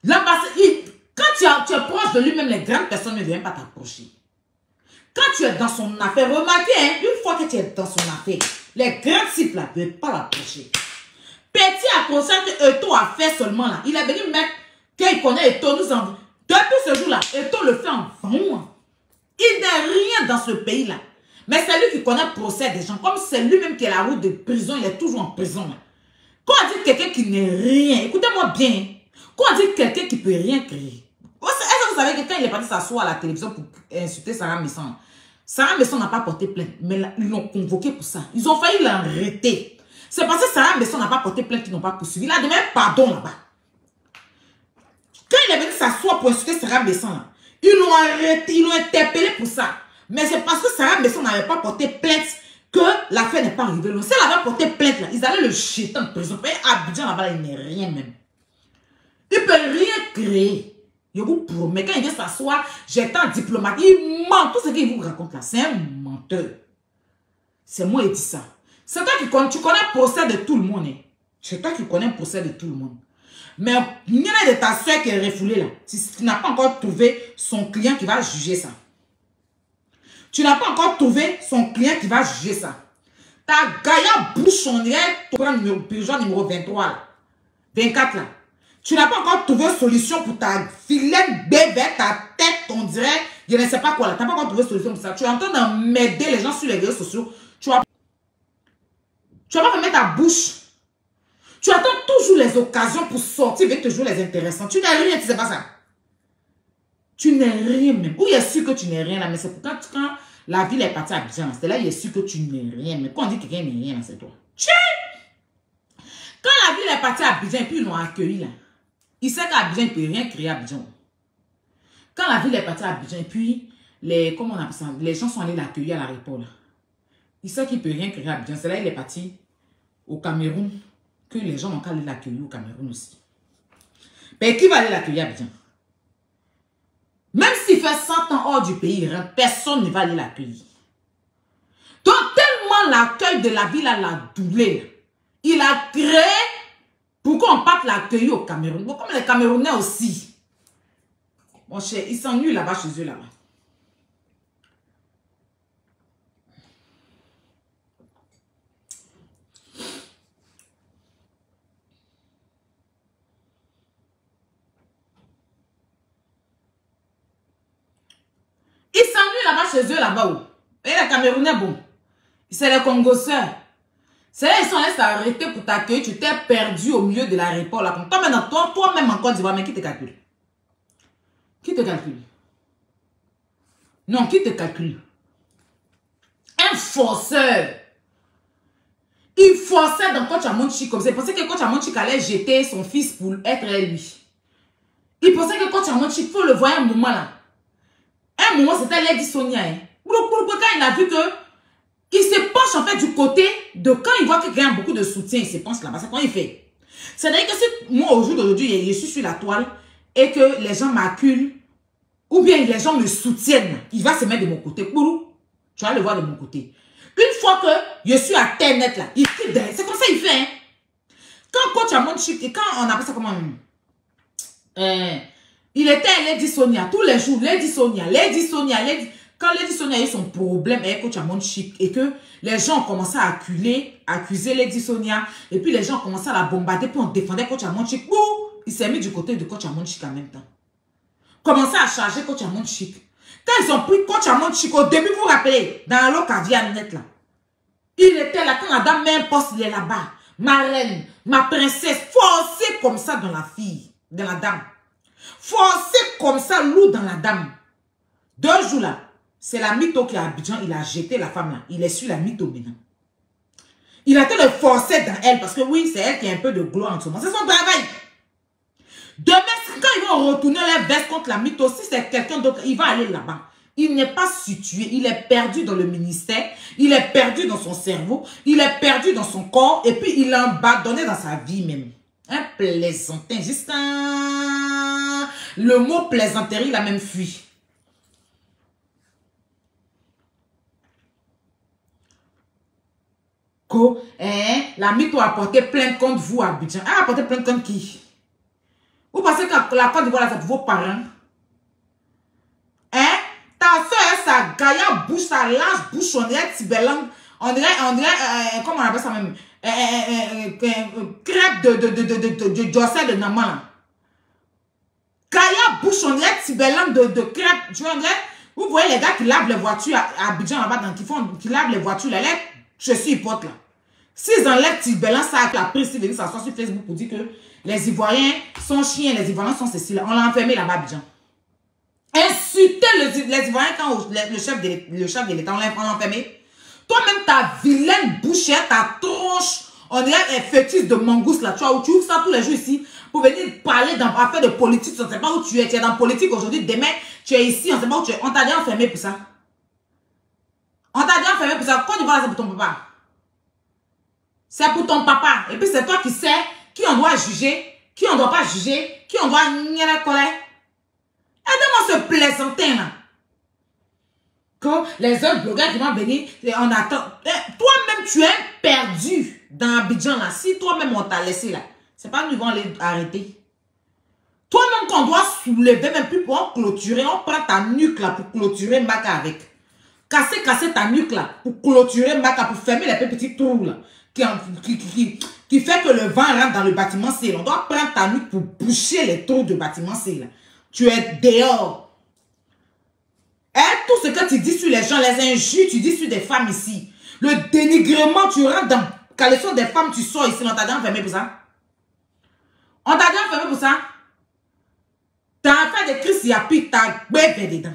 Quand tu es proche de lui-même, les grandes personnes ne viennent pas t'approcher. Quand tu es dans son affaire, remarquez, hein, une fois que tu es dans son affaire, les grands types là ne veulent pas l'approcher. Petit a conscience que Eto a fait seulement là. Il est venu mettre, qu'il connaît Eto, nous en... Depuis ce jour-là, Eto le fait en vent. Il n'est rien dans ce pays-là. Mais c'est lui qui connaît le procès des gens. Comme c'est lui-même qui est la route de prison, il est toujours en prison là. Quand on dit quelqu'un qui n'est rien, écoutez-moi bien, quand on dit quelqu'un qui ne peut rien créer, est-ce que vous savez que quand il est parti s'asseoir à la télévision pour insulter Sarah Messon, Sarah Messon n'a pas porté plainte, mais ils l'ont convoqué pour ça. Ils ont failli l'arrêter. C'est parce que Sarah Messon n'a pas porté plainte qu'ils n'ont pas poursuivi. Il a demandé pardon là-bas. Quand il est venu s'asseoir pour insulter Sarah Messon, ils l'ont arrêté, ils l'ont interpellé pour ça. Mais c'est parce que Sarah Messon n'avait pas porté plainte que que l'affaire n'est pas arrivée loin. Si elle avait porté plainte, là, ils allaient le jeter en prison. Et Abidjan, là-bas, il n'est rien même. Il ne peut rien créer. Je vous promets, quand il vient s'asseoir, j'étais en diplomate, il ment. Tout ce qu'il vous raconte là, c'est un menteur. C'est moi qui dis ça. C'est toi qui connais, tu connais le procès de tout le monde. Hein. C'est toi qui connais le procès de tout le monde. Mais il y en a de ta soeur qui est refoulée là. Tu n'as pas encore trouvé son client qui va juger ça. Tu n'as pas encore trouvé son client qui va juger ça. Ta gaïa bouche en direct, pigeon numéro 23 là. 24 là. Tu n'as pas encore trouvé solution pour ta vilaine bébé, ta tête, on dirait, je ne sais pas quoi là. Tu n'as pas encore trouvé solution pour ça. Tu es en train d'emmerder les gens sur les réseaux sociaux. Tu vas pas fermer ta bouche. Tu attends toujours les occasions pour sortir avec toujours les intéressants. Tu n'es rien, tu sais pas ça. Tu n'es rien même. Ou il est sûr que tu n'es rien là, mais c'est pour quand la ville est partie à Abidjan, c'est là il est sûr que tu n'es rien. Mais quand on dit que quelqu'un n'est rien, c'est toi. Quand la ville est partie à Abidjan, puis ils l'ont accueilli là. Il sait qu'à Abidjan, il ne peut rien créer à Abidjan. Quand la ville est partie à Abidjan, puis comment on appelle ça, les gens sont allés l'accueillir à l'aéroport là. Il sait qu'il ne peut rien créer à Abidjan. C'est là il est parti au Cameroun, que les gens n'ont qu'à aller l'accueillir au Cameroun aussi. Mais qui va aller l'accueillir à Abidjan? Même s'il fait 100 ans hors du pays, personne ne va aller l'accueillir. Donc, tellement l'accueil de la ville a la doulé, il a créé pour qu'on parte l'accueillir au Cameroun. Bon, comme les Camerounais aussi. Mon cher, ils s'ennuient là-bas chez eux là-bas. Ils s'ennuient là-bas chez eux là-bas. Et les Camerounais, bon. C'est les Congosais. C'est là ils sont allés s'arrêter pour t'accueillir. Tu t'es perdu au milieu de l'aéroport là. Toi-même en Côte d'Ivoire, mais qui te calcule? Qui te calcule? Non, qui te calcule? Un forceur. Il forçait dans Coach Amonchi comme ça. Il pensait que Coach Amonchi allait jeter son fils pour être lui. Il pensait que Coach Amonchi, il faut le voir un moment là. Un moment, c'était Lady Sonia. Hein. Quand il a vu que il se penche en fait du côté de quand il voit qu'il gagne beaucoup de soutien, il se penche là-bas. C'est quand il fait. C'est-à-dire que si moi, au jour d'aujourd'hui, je suis sur la toile et que les gens m'acculent ou bien les gens me soutiennent, il va se mettre de mon côté. Tu vas le voir de mon côté. Une fois que je suis à terre net là, il quitte derrière. C'est comme ça qu'il fait. Hein. Quand Coach Amonchi, et quand on appelle ça comment il était Lady Sonia tous les jours. Lady Sonia. Quand Lady Sonia a eu son problème avec Coach Amonchi et que les gens ont commencé à accuser Lady Sonia, et puis les gens ont commencé à la bombarder, puis on défendait Coach Amonchi. Il s'est mis du côté de Coach Amonchi en même temps. Commencé à charger Coach Amonchi. Quand ils ont pris Coach Amonchi, au début, vous vous rappelez, dans l'Ocadia net là, il était là, quand la dame met un poste, il est là-bas. Ma reine, ma princesse, forcée comme ça dans la fille, dans la dame. Forcé comme ça, loup dans la dame. 2 jours là, c'est la mytho qui est à Abidjan, il a jeté la femme là. Il est sur la mytho maintenant. Il a été le forcer dans elle, parce que oui, c'est elle qui a un peu de gloire en ce moment. C'est son travail. Demain, quand ils vont retourner leur veste contre la mytho, si c'est quelqu'un d'autre, il va aller là-bas. Il n'est pas situé, il est perdu dans le ministère, il est perdu dans son cerveau, il est perdu dans son corps, et puis il a abandonné dans sa vie même. Un plaisantin, juste un... Le mot plaisanterie, il a même fui. La mytho a porté plainte contre vous à Abidjan. Elle a porté plainte contre qui? Vous pensez que la Côte d'Ivoire, c'est pour vos parents? Hein? Ta soeur, sa gaïa bouche, sa large bouche, on dirait Tibelang. On dirait, comment on appelle ça même? Crêpe de Jossel de Naman. Gaïa bouche, on dirait Tibelang de crêpe. Tu vois, vous voyez les gars qui lavent les voitures à Abidjan là-bas, qui lavent les voitures là, je suis hypote là. S'ils enlèvent Tibelang, ça a pris, s'ils viennent s'asseoir sur Facebook pour dire que les Ivoiriens sont chiens, les Ivoiriens sont ceci là. On l'a enfermé là-bas à Abidjan. Insulter les Ivoiriens quand le chef de l'État, on l'a enfermé. Toi-même, ta vilaine bouchette, ta tronche, on dirait un fétiche de mangouste là, tu vois, où tu ouvres ça tous les jours ici pour venir parler d'affaires de politique. On ne sait pas où tu es. Tu es dans la politique aujourd'hui, demain, tu es ici, on ne sait pas où tu es. On t'a déjà enfermé pour ça. On t'a dit enfermé pour ça. Côte d'Ivoire, c'est pour ton papa. C'est pour ton papa. Et puis c'est toi qui sais qui on doit juger, qui on doit pas juger, qui on doit nier la colère. Aidez-moi ce plaisantin là. Que les autres blogueurs qui vont venir, on attend. Toi-même, tu es perdu dans Abidjan là. Si toi-même on t'a laissé là, c'est pas nous qui vont aller arrêter. Toi-même qu'on doit soulever, même plus pour clôturer, on prend ta nuque là pour clôturer Maka avec. Casser ta nuque là pour clôturer Maka, pour fermer les petits trous là. Qui fait que le vent rentre dans le bâtiment C. On doit prendre ta nuque pour boucher les trous du bâtiment C là. Tu es dehors. Et tout ce que tu dis sur les gens, les injures, tu dis sur des femmes ici. Le dénigrement, tu rentres dans la caleçon des femmes, tu sors ici. On t'a dit enfermé pour ça. On t'a dit enfermé pour ça. Dans l'affaire des crises, il y a plus ta bébé dedans.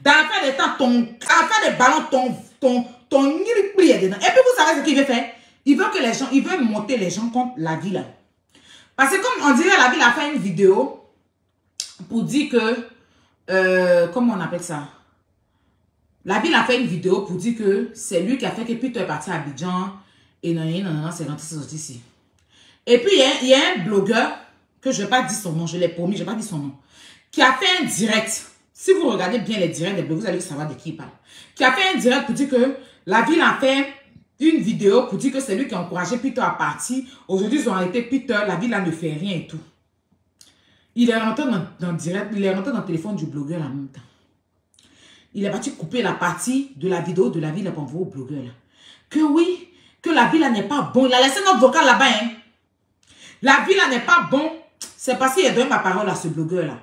Dans l'affaire des temps, affaire des ballons, ton nid est dedans. Et puis vous savez ce qu'il veut faire? Il veut que les gens, il veut monter les gens contre la ville. Parce que comme on dirait, la ville a fait une vidéo pour dire que, comment on appelle ça? La ville a fait une vidéo pour dire que c'est lui qui a fait que Peter est parti à Abidjan et non, c'est rentré ici. Et puis il y a un blogueur, que je ne vais pas dire son nom, je l'ai promis, je ne vais pas dire son nom, qui a fait un direct. Si vous regardez bien les directs des blogs, vous allez savoir de qui il parle. Qui a fait un direct pour dire que la ville a fait une vidéo pour dire que c'est lui qui a encouragé Peter à partir. Aujourd'hui, ils ont arrêté Peter, la ville là ne fait rien et tout. Il est rentré dans le direct, il est rentré dans le téléphone du blogueur en même temps. Il est parti couper la partie de la vidéo de la ville pour envoyer au blogueur là. Que oui, que la ville là n'est pas bon. Il a laissé notre vocal là-bas. Hein. La ville là n'est pas bon. C'est parce qu'il a donné ma parole à ce blogueur là.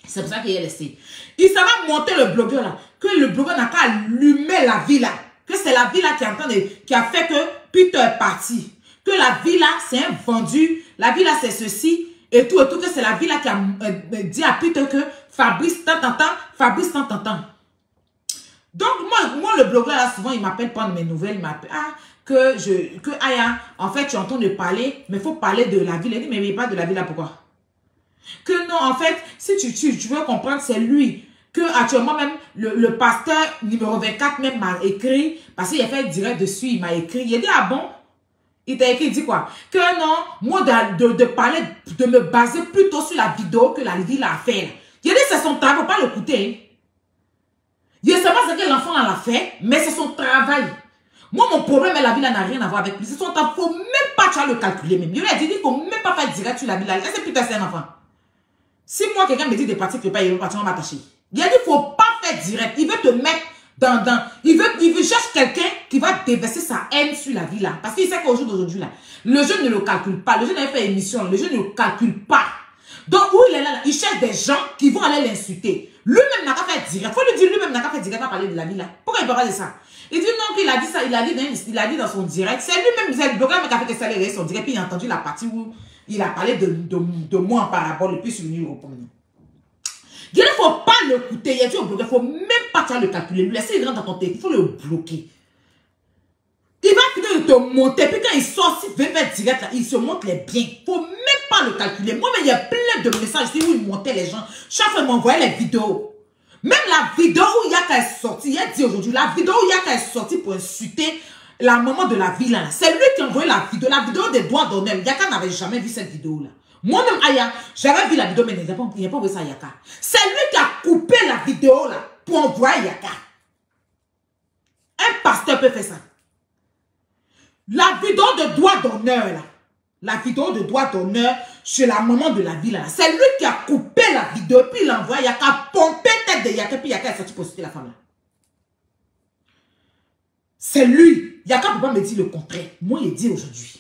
C'est pour ça qu'il est laissé. Il s'en va monter le blogueur là. Que le blogueur n'a qu'à allumer la vie là. Que c'est la vie là qui a fait que Peter est parti. Que la vie là c'est un vendu. La vie là c'est ceci. Et tout. Que c'est la vie là qui a dit à Peter que Fabrice tant. Donc moi le blogueur là souvent il m'appelle prendre mes nouvelles. Il m'appelle. Ah. Aya, en fait, tu entends de parler, mais il faut parler de la ville. Il dit, mais pas de la ville là, pourquoi? Que non, en fait, si tu veux comprendre, c'est lui. Que actuellement même, le pasteur numéro 24 même m'a écrit, parce qu'il a fait direct dessus, il m'a écrit. Il a dit, ah bon? Il t'a écrit, il dit quoi? Que non, moi de parler, de me baser plutôt sur la vidéo que la ville a fait. Il a dit, c'est son travail, faut pas l'écouter. Il sait pas ce que l'enfant a fait, mais c'est son travail. Moi, mon problème avec la ville n'a rien à voir avec lui. C'est son temps. Il ne faut même pas le calculer. Même. Il a dit qu'il ne faut même pas faire direct sur la ville. Est-ce que putain, c'est un enfant? Si moi, quelqu'un me dit de partir, que pas, il va partir, on va m'attacher. Il a dit qu'il ne faut pas faire direct. Il veut te mettre dans... Il veut chercher quelqu'un qui va déverser sa haine sur la ville. Parce qu'il sait qu'au jour d'aujourd'hui, le jeune ne le calcule pas. Le jeune avait fait émission. Le jeune ne le calcule pas. Donc, où il est là, il cherche des gens qui vont aller l'insulter. Lui-même n'a qu'à faire direct. Il faut lui dire, lui-même n'a qu'à faire direct à parler de la ville. Pourquoi il parle de ça? Il dit non, qu'il a dit ça, il a dit dans son direct. C'est lui-même, c'est le blogueur qui a fait que ça allait son direct. Puis il a entendu la partie où il a parlé de moi en parabole. Et puis sur une reprendre. Il ne faut pas l'écouter. Il a dit au blogueur, il ne faut même pas le calculer. Lui laisser, il rentre dans ton téléphone, il faut le bloquer. Il va finir de te monter. Puis quand il sort, s'il veut faire direct, là, il se montre les biens. Il ne faut même pas le calculer. Moi, mais il y a plein de messages ici où il montait les gens. Chaque fois, il m'envoyait les vidéos. Même la vidéo où il y a qu'elle est sortie, il a dit aujourd'hui, la vidéo où il y a qu'elle est sortie pour insulter la maman de la ville, c'est lui qui a envoyé la vidéo des doigts d'honneur. Yaka n'avait jamais vu cette vidéo-là. Moi-même, Aya, j'avais vu la vidéo, mais il n'a pas envoyé ça à Yaka. C'est lui qui a coupé la vidéo-là pour envoyer Yaka. Un pasteur peut faire ça. La vidéo de doigts d'honneur, là. La vidéo de doigt d'honneur chez la maman de la ville. C'est lui qui a coupé la vidéo, puis il l'envoie, Yaka pompé tête de Yaka, puis Yaka est sorti pour citer la femme là. C'est lui. Yaka ne peut pas me dire le contraire. Moi, il dit aujourd'hui.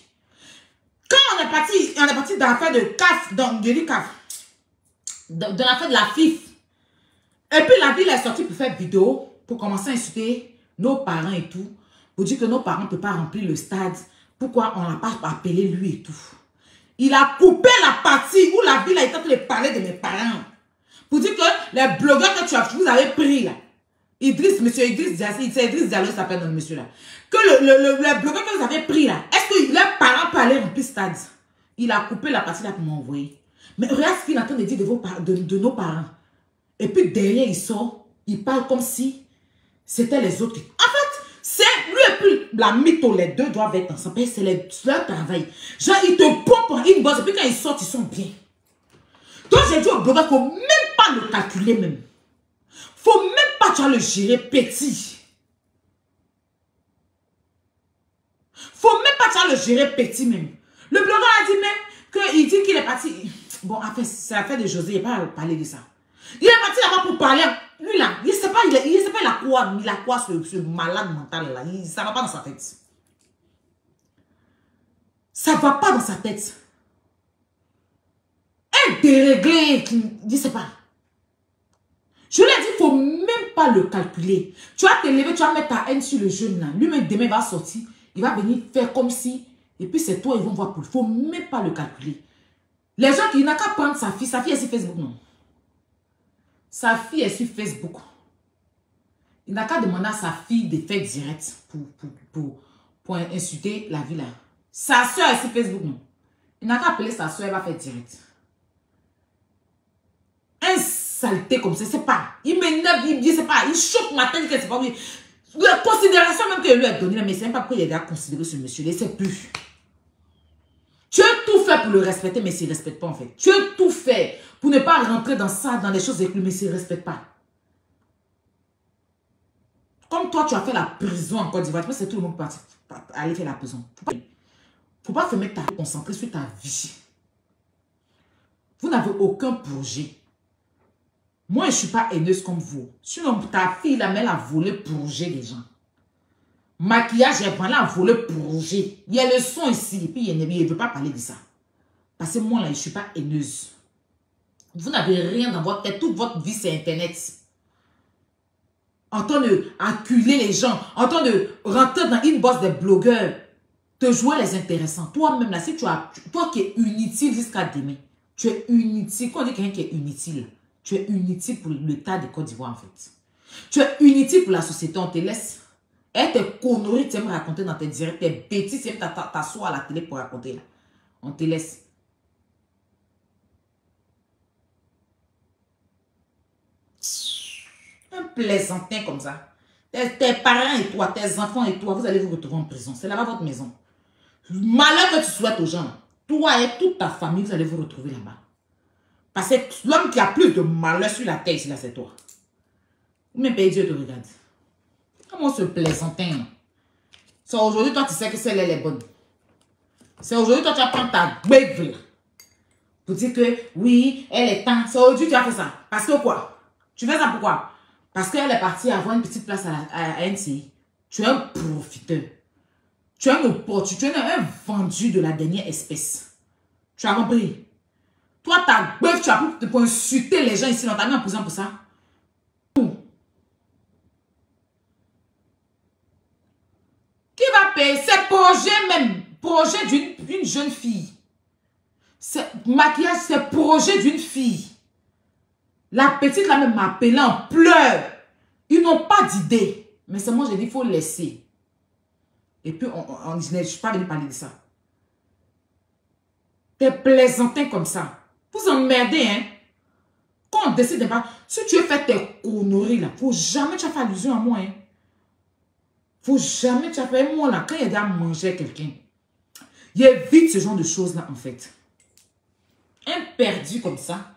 Quand on est parti dans l'affaire de CAF, dans l'affaire de la FIF, et puis la ville est sortie pour faire vidéo, pour commencer à insulter nos parents et tout, pour dire que nos parents ne peuvent pas remplir le stade. Pourquoi on n'a pas appelé lui et tout? Il a coupé la partie où la ville a été en train de parler de mes parents. Pour dire que les blogueurs que vous avez pris là, monsieur Idriss Diallo, c'est Idriss Diallo qui s'appelle dans le monsieur là. Que le blogueur que vous avez pris là, est-ce que leurs parents peuvent aller remplir stade? Il a coupé la partie là pour m'envoyer. Mais regarde ce qu'il est en train de dire de nos parents. Et puis derrière il sort, il parle comme si C'était les autres qui... En fait, c'est lui et puis la mytho, les deux doivent être ensemble. C'est leur travail. Genre, ils te pompent en inbox et puis quand ils sortent, ils sont bien. Donc, j'ai dit au blogueur, il ne faut même pas le calculer même. Il ne faut même pas, tu vas le gérer petit. Faut même pas, tu vas le gérer petit même. Le blogueur a dit même qu'il dit qu'il est parti. Bon, c'est l'affaire de José, il n'a pas parlé de ça. Il est parti là-bas pour parler. Lui là, il ne sait pas, il a quoi ce malade mental là. Ça ne va pas dans sa tête. Ça ne va pas dans sa tête. Un déréglé qui ne sait pas. Je lui ai dit, il ne faut même pas le calculer. Tu vas te lever, tu vas mettre ta haine sur le jeune là. Lui-même, demain, il va sortir. Il va venir faire comme si. Et puis c'est toi, ils vont voir pour. Il ne faut même pas le calculer. Les gens qui n'ont qu'à prendre sa fille est sur Facebook, non. Sa fille est sur Facebook. Il n'a qu'à demander à sa fille de faire direct pour insulter la vie là. Sa soeur est sur Facebook, non. Il n'a qu'à appeler sa soeur, elle va faire direct. Un saleté comme ça, c'est pas. Il m'énerve, il dit, c'est pas. Il choque ma tête, c'est pas oui. La considération même que lui a donnée, mais c'est même pas pourquoi il a considéré ce monsieur, il ne sait plus. Tu as tout fait pour le respecter, mais il ne respecte pas en fait. Tu as tout fait pour ne pas rentrer dans ça, dans les choses avec lui, mais il ne respecte pas. Comme toi, tu as fait la prison en Côte d'Ivoire, c'est tout le monde parti aller faire la prison. Faut pas te mettre à te concentrer sur ta vie. Vous n'avez aucun projet. Moi, je ne suis pas haineuse comme vous. Sinon, ta fille, la mère a volé projet des gens. Maquillage, elle a volé projet. Il y a le son ici. Et puis, il ne veut pas parler de ça. Parce que moi, là, je ne suis pas haineuse. Vous n'avez rien dans votre tête. Toute votre vie, c'est Internet. En train de acculer les gens. En train de rentrer dans une bosse des blogueurs. Te jouer les intéressants. Toi-même, là, si tu as... Toi qui es inutile jusqu'à demain. Tu es inutile. Quand on dit quelqu'un qui est inutile, tu es inutile pour l'État de Côte d'Ivoire, en fait. Tu es inutile pour la société. On te laisse... Et tes conneries, tu aimes raconter dans tes directs, tes bêtises, tu aimes t'asseoir à la télé pour raconter. Là. On te laisse. Un plaisantin comme ça. Tes parents et toi, tes enfants et toi, vous allez vous retrouver en prison. C'est là-bas votre maison. Malheur que tu souhaites aux gens. Toi et toute ta famille, vous allez vous retrouver là-bas. Parce que l'homme qui a plus de malheur sur la terre, là, c'est toi. Mais Dieu te regarde. Comment ce plaisantin? C'est aujourd'hui, toi, tu sais que celle-là, elle est bonne. C'est aujourd'hui, toi, tu vas prendre ta bève pour dire que, oui, elle est temps. C'est aujourd'hui, tu as fait ça. Parce que quoi? Tu fais ça pourquoi? Parce qu'elle est partie avoir une petite place à NCI. Tu es un profiteur. Tu es un opportuniste. Tu es un vendu de la dernière espèce. Tu as compris? Toi, ta bœuf, tu as pour insulter les gens ici. On t'a mis en prison pour ça. Qui va payer? C'est projet même. Projet d'une jeune fille. Maquillage, c'est projet d'une fille. La petite là même m'a appelé en pleurs. Ils n'ont pas d'idée. Mais c'est moi, j'ai dit, il faut laisser. Et puis, je ne suis pas venu parler de ça. T'es plaisantin comme ça. Vous emmerdez, hein. Quand on décide de pas... Si tu as fait tes conneries là, faut jamais tu as fait allusion à moi, hein. Faut jamais tu as fait moi là. Quand il y a à manger quelqu'un, il évite ce genre de choses là en fait. Un perdu comme ça.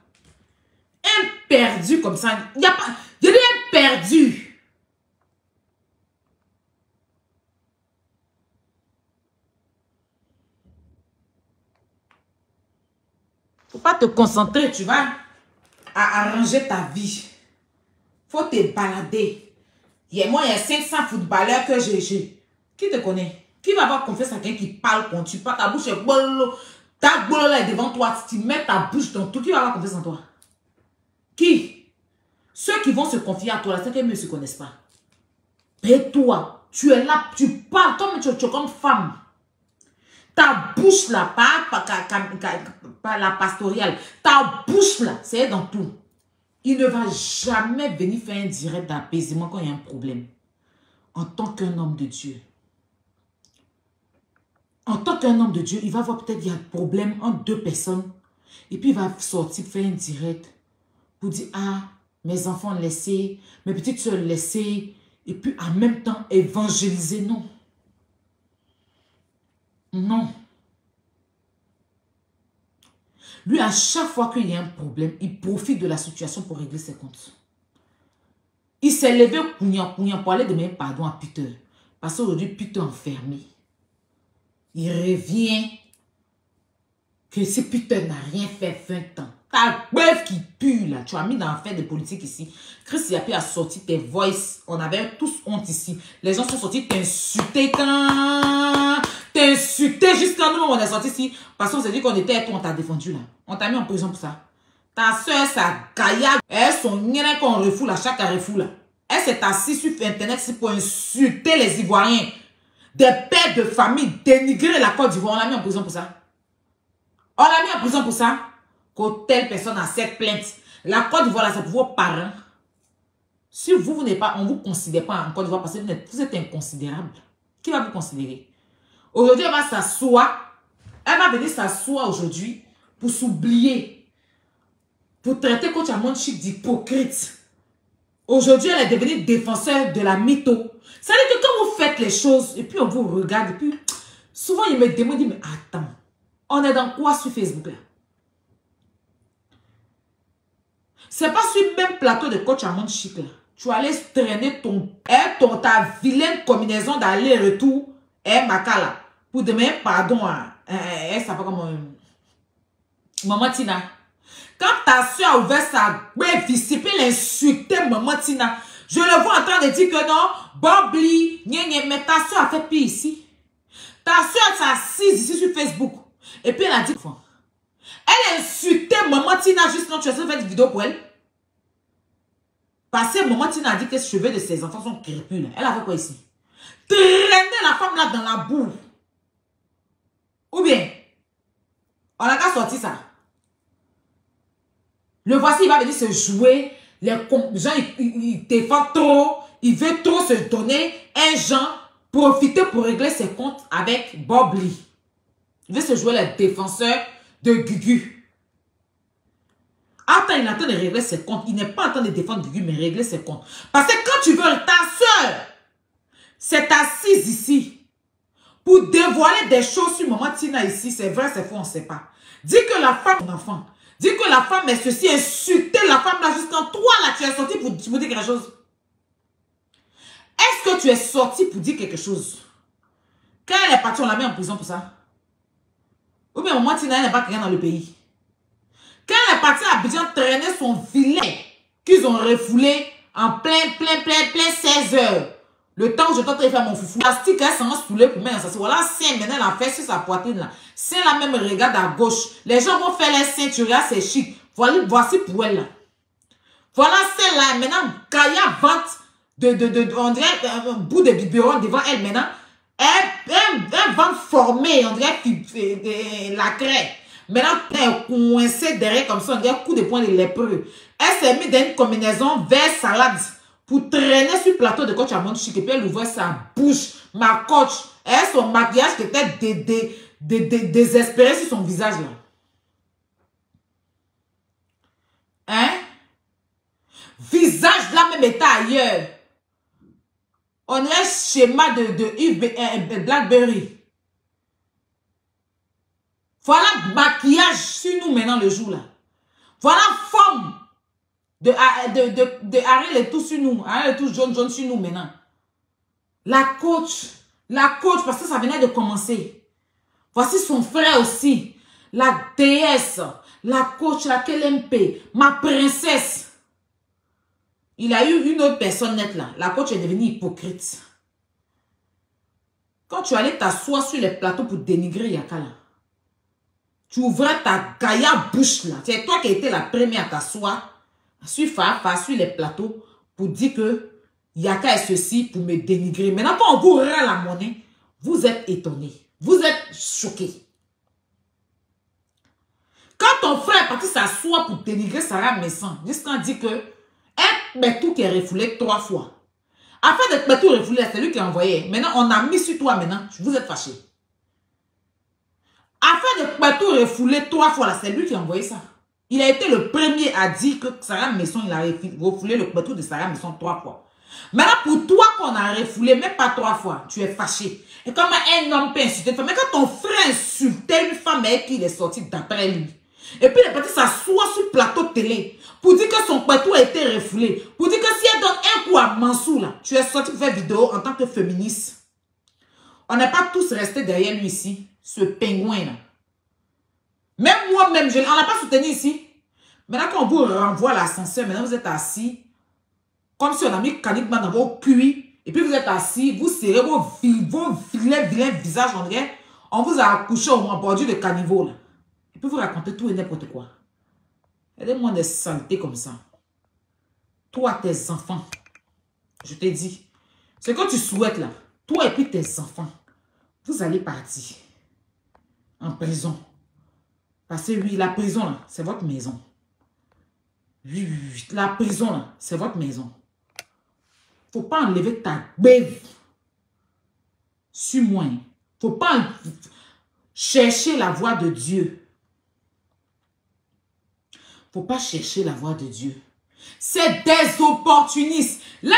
Un perdu comme ça. Il n'y a pas... Il y a un perdu. Faut pas te concentrer, tu vas à arranger ta vie. Faut te balader. Moi, il y a 500 footballeurs que j'ai. Qui te connaît? Qui va avoir confiance à quelqu'un qui parle quand tu parles? Ta bouche est bolo. Ta bolo là est devant toi. Tu mets ta bouche dans tout. Qui va avoir confiance en toi? Qui? Ceux qui vont se confier à toi, c'est qu'ils ne se connaissent pas. Et toi, tu es là, tu parles comme tu es comme femme. Ta bouche là, pas la pastoriale. Ta bouche là, c'est dans tout. Il ne va jamais venir faire un direct d'apaisement quand il y a un problème. En tant qu'un homme de Dieu. En tant qu'un homme de Dieu, il va voir peut-être qu'il y a un problème entre deux personnes. Et puis il va sortir faire un direct pour dire, ah, mes enfants laissés, mes petites soeurs laissées. Et puis en même temps, évangéliser, non. Non. Lui, à chaque fois qu'il y a un problème, il profite de la situation pour régler ses comptes. Il s'est levé pour aller demander pardon à Peter. Parce qu'aujourd'hui, Peter est enfermé. Il revient que si Peter n'a rien fait 20 ans, ta bœuf qui pue là, tu as mis dans l'affaire de politique ici. Chris Yapi a sorti tes voices. On avait tous honte ici. Les gens sont sortis t'insulter quand... T'insulter jusqu'à nous, on est sorti ici. Parce qu'on s'est dit qu'on était et toi, on t'a défendu là. On t'a mis en prison pour ça. Ta soeur, sa gaillade, elle, son nien qu'on refoule à chaque refoule là. Elle s'est assise sur Internet pour insulter les Ivoiriens. Des pères de famille, dénigrer la Côte d'Ivoire. On l'a mis en prison pour ça. On l'a mis en prison pour ça. Que telle personne a cette plainte. La Côte d'Ivoire, là, c'est pour vos parents. Si vous n'êtes pas, on ne vous considère pas en Côte d'Ivoire parce que vous êtes inconsidérable. Qui va vous considérer? Aujourd'hui, elle va s'asseoir. Elle va venir s'asseoir aujourd'hui pour s'oublier. Pour traiter Coach Amon Chic d'hypocrite. Aujourd'hui, elle est devenue défenseur de la mytho. C'est-à-dire que quand vous faites les choses, et puis on vous regarde, et puis souvent il me demande, mais attends, on est dans quoi sur Facebook là? C'est pas sur le même plateau de Coach Amon Chic là. Tu allais traîner ta vilaine combinaison d'aller-retour, Makala, pour demander pardon à, elle s'appelle comme Maman Tina. Quand ta soeur a ouvert sa vis, puis l'insulter Maman Tina, je le vois en train de dire que non, Bobli, mais ta soeur a fait pire ici. Ta soeur s'est assise ici sur Facebook. Et puis elle a dit, elle a insulté Maman Tina juste quand tu as fait une vidéo pour elle. Parce que Maman Tina a dit que les cheveux de ses enfants sont crépus. Elle a fait quoi ici? Traîner la femme là dans la boue. Ou bien, on a qu'à sortir ça. Le voici, il va venir se jouer. Les gens, ils défendent trop. Il veut trop se donner. Un genre, profiter pour régler ses comptes avec Bob Lee. Il veut se jouer le défenseur de Gugu. Attends, il est en train de régler ses comptes. Il n'est pas en train de défendre Gugu, mais régler ses comptes. Parce que quand tu veux, ta soeur s'est assise ici pour dévoiler des choses sur Maman Tina ici. C'est vrai, c'est faux, on ne sait pas. Dis que la femme, ton enfant, dis que la femme est ceci, insulter la femme là jusqu'en toi là, tu es sorti pour dire quelque chose. Est-ce que tu es sorti pour dire quelque chose? Quand elle est partie, on l'a mis en prison pour ça. Ou bien Maman Tina n'est pas quelqu'un dans le pays. Quand elle est partie à Abidjan traîner son filet qu'ils ont refoulé en plein 16 heures. Le temps où je t'en train de faire mon foufou. La stick, elle s'en saoulée pour mettre ça. Voilà, c'est maintenant la fait sur sa poitrine là. C'est la même, regarde à gauche. Les gens vont faire les ceintures, c'est chic. Voilà, voici pour elle là. Voilà celle-là. Maintenant, Kaya vente on dirait un bout de biberon devant elle maintenant. Elle vente formée, on dirait la craie. Maintenant, elle est coincée derrière comme ça, on dirait coup de poing de lépreux. Elle s'est mise dans une combinaison vert salade pour traîner sur le plateau de Coach Amon Chic. Et puis elle ouvrait sa bouche, ma coach. Elle, son maquillage qui était désespéré sur son visage là. Hein? Visage là même était ailleurs. On est schéma de Blackberry. Voilà maquillage sur nous maintenant le jour là. Voilà forme de Ariel et tout sur nous. Ariel et tout jaune sur nous maintenant. La coach, parce que ça venait de commencer. Voici son frère aussi. La déesse, la coach, la KLMP, ma princesse. Il a eu une autre personne nette là. La coach est devenue hypocrite. Quand tu allais t'asseoir sur les plateaux pour dénigrer Yakala, tu ouvrais ta gaillard bouche là. C'est toi qui as été la première à t'asseoir sur Fafa, sur les plateaux pour dire que Yaka est ceci pour me dénigrer. Maintenant, quand on vous rend la monnaie, vous êtes étonné. Vous êtes choqué. Quand ton frère est parti s'asseoir pour dénigrer Sarah Messan, jusqu'à dire que tout qui est refoulé 3 fois. Afin de tout refoulé, c'est lui qui a envoyé. Maintenant, on a mis sur toi maintenant. Vous êtes fâché. Afin de tout refouler 3 fois, là, c'est lui qui a envoyé ça. Il a été le premier à dire que Sarah Messon, il a refoulé le bateau de Sarah Messon 3 fois. Maintenant, pour toi qu'on a refoulé, même pas 3 fois, tu es fâché. Et comme un homme peut insulter une femme, mais quand ton frère insultait une femme et qu'il est sorti d'après lui, et puis il est parti s'asseoir sur le plateau de télé pour dire que son plateau a été refoulé, pour dire que si elle donne un coup à Mansour, là, tu es sorti pour faire vidéo en tant que féministe. On n'est pas tous restés derrière lui ici, ce pingouin là. Même moi-même, on n'a pas soutenu ici. Maintenant qu'on vous renvoie à l'ascenseur, maintenant vous êtes assis, comme si on a mis caniquement dans vos cuits, et puis vous êtes assis, vous serrez vos vilains visages en vrai, on vous a accouché au moins bordure de caniveau là. Et puis vous racontez tout et n'importe quoi. Aidez-moi des saletés comme ça. Toi, tes enfants, je te dis, ce que tu souhaites là, toi et puis tes enfants, vous allez partir en prison. Parce que oui, la prison là, c'est votre maison. Oui, la prison là, c'est votre maison. Faut pas enlever ta bête sur moi. Faut pas chercher la voix de Dieu. Faut pas chercher la voix de Dieu. C'est des opportunistes. Là,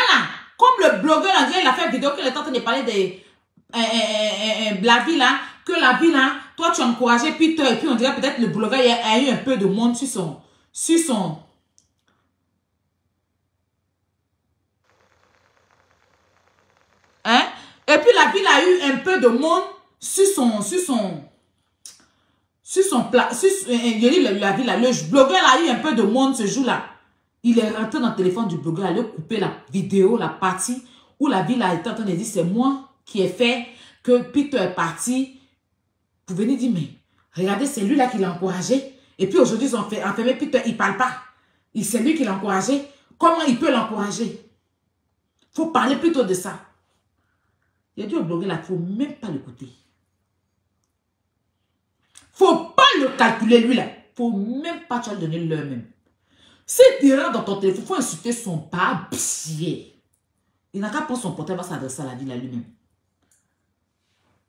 comme le blogueur, il a fait une vidéo qu'il est en train de parler de la vie là, que la vie là, toi tu as encouragé Peter, et puis on dirait peut-être le blogueur a eu un peu de monde sur son hein? Et puis la ville a eu un peu de monde la ville là, le blogueur a eu un peu de monde ce jour-là. Il est rentré dans le téléphone du blogueur, il a coupé la vidéo, la partie où la ville a été en train de dire c'est moi qui ai fait que Peter est parti pour venir dire mais regardez c'est lui là qui l'a encouragé. Et puis aujourd'hui ils ont enfermé Peter, il ne parle pas. C'est lui qui l'a encouragé. Comment il peut l'encourager? Il faut parler plutôt de ça. Il a dit au blogueur là, il ne faut même pas l'écouter. Il ne faut pas le calculer lui là. Il ne faut même pas te donner l'heure même. Si tu rentres dans ton téléphone, il faut insulter son papier. Il n'a qu'à prendre son portable, va s'adresser à la ville à lui-même.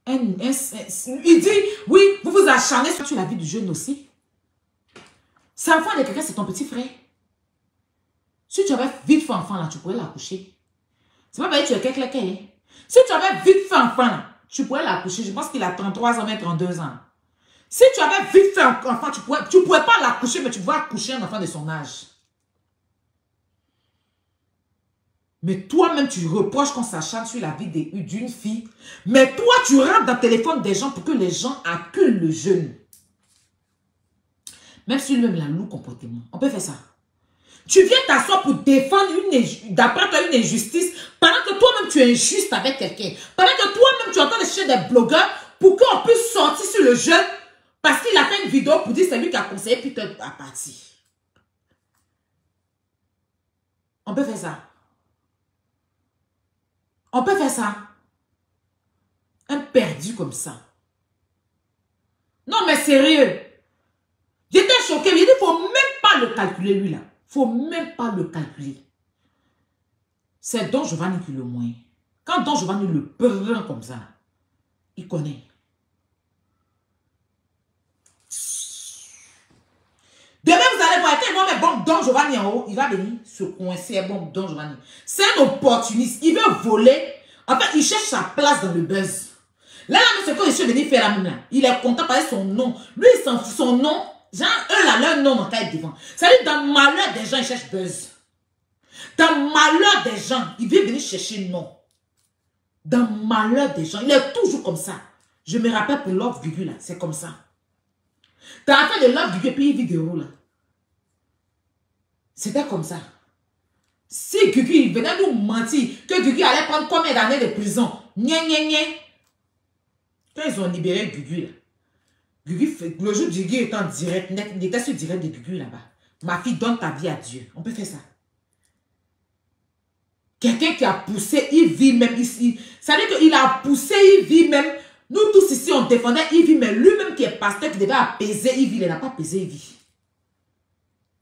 Il dit, oui, vous vous acharnez sur la vie du jeune aussi. C'est enfant de quelqu'un, c'est ton petit frère. Si tu avais vite fait enfant là, tu pourrais l'accoucher. C'est pas parce que tu es quelqu'un. Si tu avais vite fait enfant là, tu pourrais l'accoucher. Je pense qu'il a 33 ans, mais 32 ans. Si tu avais vite fait enfant, tu pourrais pas l'accoucher, mais tu pouvais accoucher un enfant de son âge. Mais toi-même, tu reproches qu'on s'acharne sur la vie d'une fille. Mais toi, tu rentres dans le téléphone des gens pour que les gens acculent le jeune. Même si lui-même la loue comportement. On peut faire ça. Tu viens t'asseoir pour défendre d'après toi une injustice pendant que toi-même tu es injuste avec quelqu'un. Pendant que toi-même tu entends de chercher des blogueurs pour qu'on puisse sortir sur le jeune parce qu'il a fait une vidéo pour dire c'est lui qui a conseillé puis à partir. On peut faire ça. On peut faire ça. Un perdu comme ça. Non mais sérieux. J'étais choquée. Il dit il ne faut même pas le calculer lui là. Il ne faut même pas le calculer. C'est Don Giovanni qui le moins. Quand Don Giovanni le prend comme ça, il connaît. Demain, vous allez voir, quand il va mettre Don Giovanni en haut, il va venir se coincer bon Don Giovanni. C'est un opportuniste. Il veut voler. En fait, il cherche sa place dans le buzz. Là, c'est quand il est venu faire la même là. Il est content par son nom. Lui, il s'en fout son nom. Genre, eux là, leur nom en tête devant. C'est-à-dire, dans le malheur des gens, ils cherchent buzz. Dans le malheur des gens, il vient venir chercher nom. Dans le malheur des gens, il est toujours comme ça. Je me rappelle pour Love Gugu là, c'est comme ça. T'as affaire de Love Gugu et puis une vidéo là. C'était comme ça. Si Gugu, il venait nous mentir que Gugu allait prendre combien d'années de prison. Quand ils ont libéré Gugu là. Gugu, le jour du Gugu était en direct, il était sur direct de Gugu là-bas. Ma fille, donne ta vie à Dieu. On peut faire ça. Quelqu'un qui a poussé Yves même ici. Ça veut dire qu'il a poussé Yves même. Nous tous ici, on défendait Yves, mais lui-même qui est pasteur, qui devait apaiser Yves, il n'a pas apaisé Yves.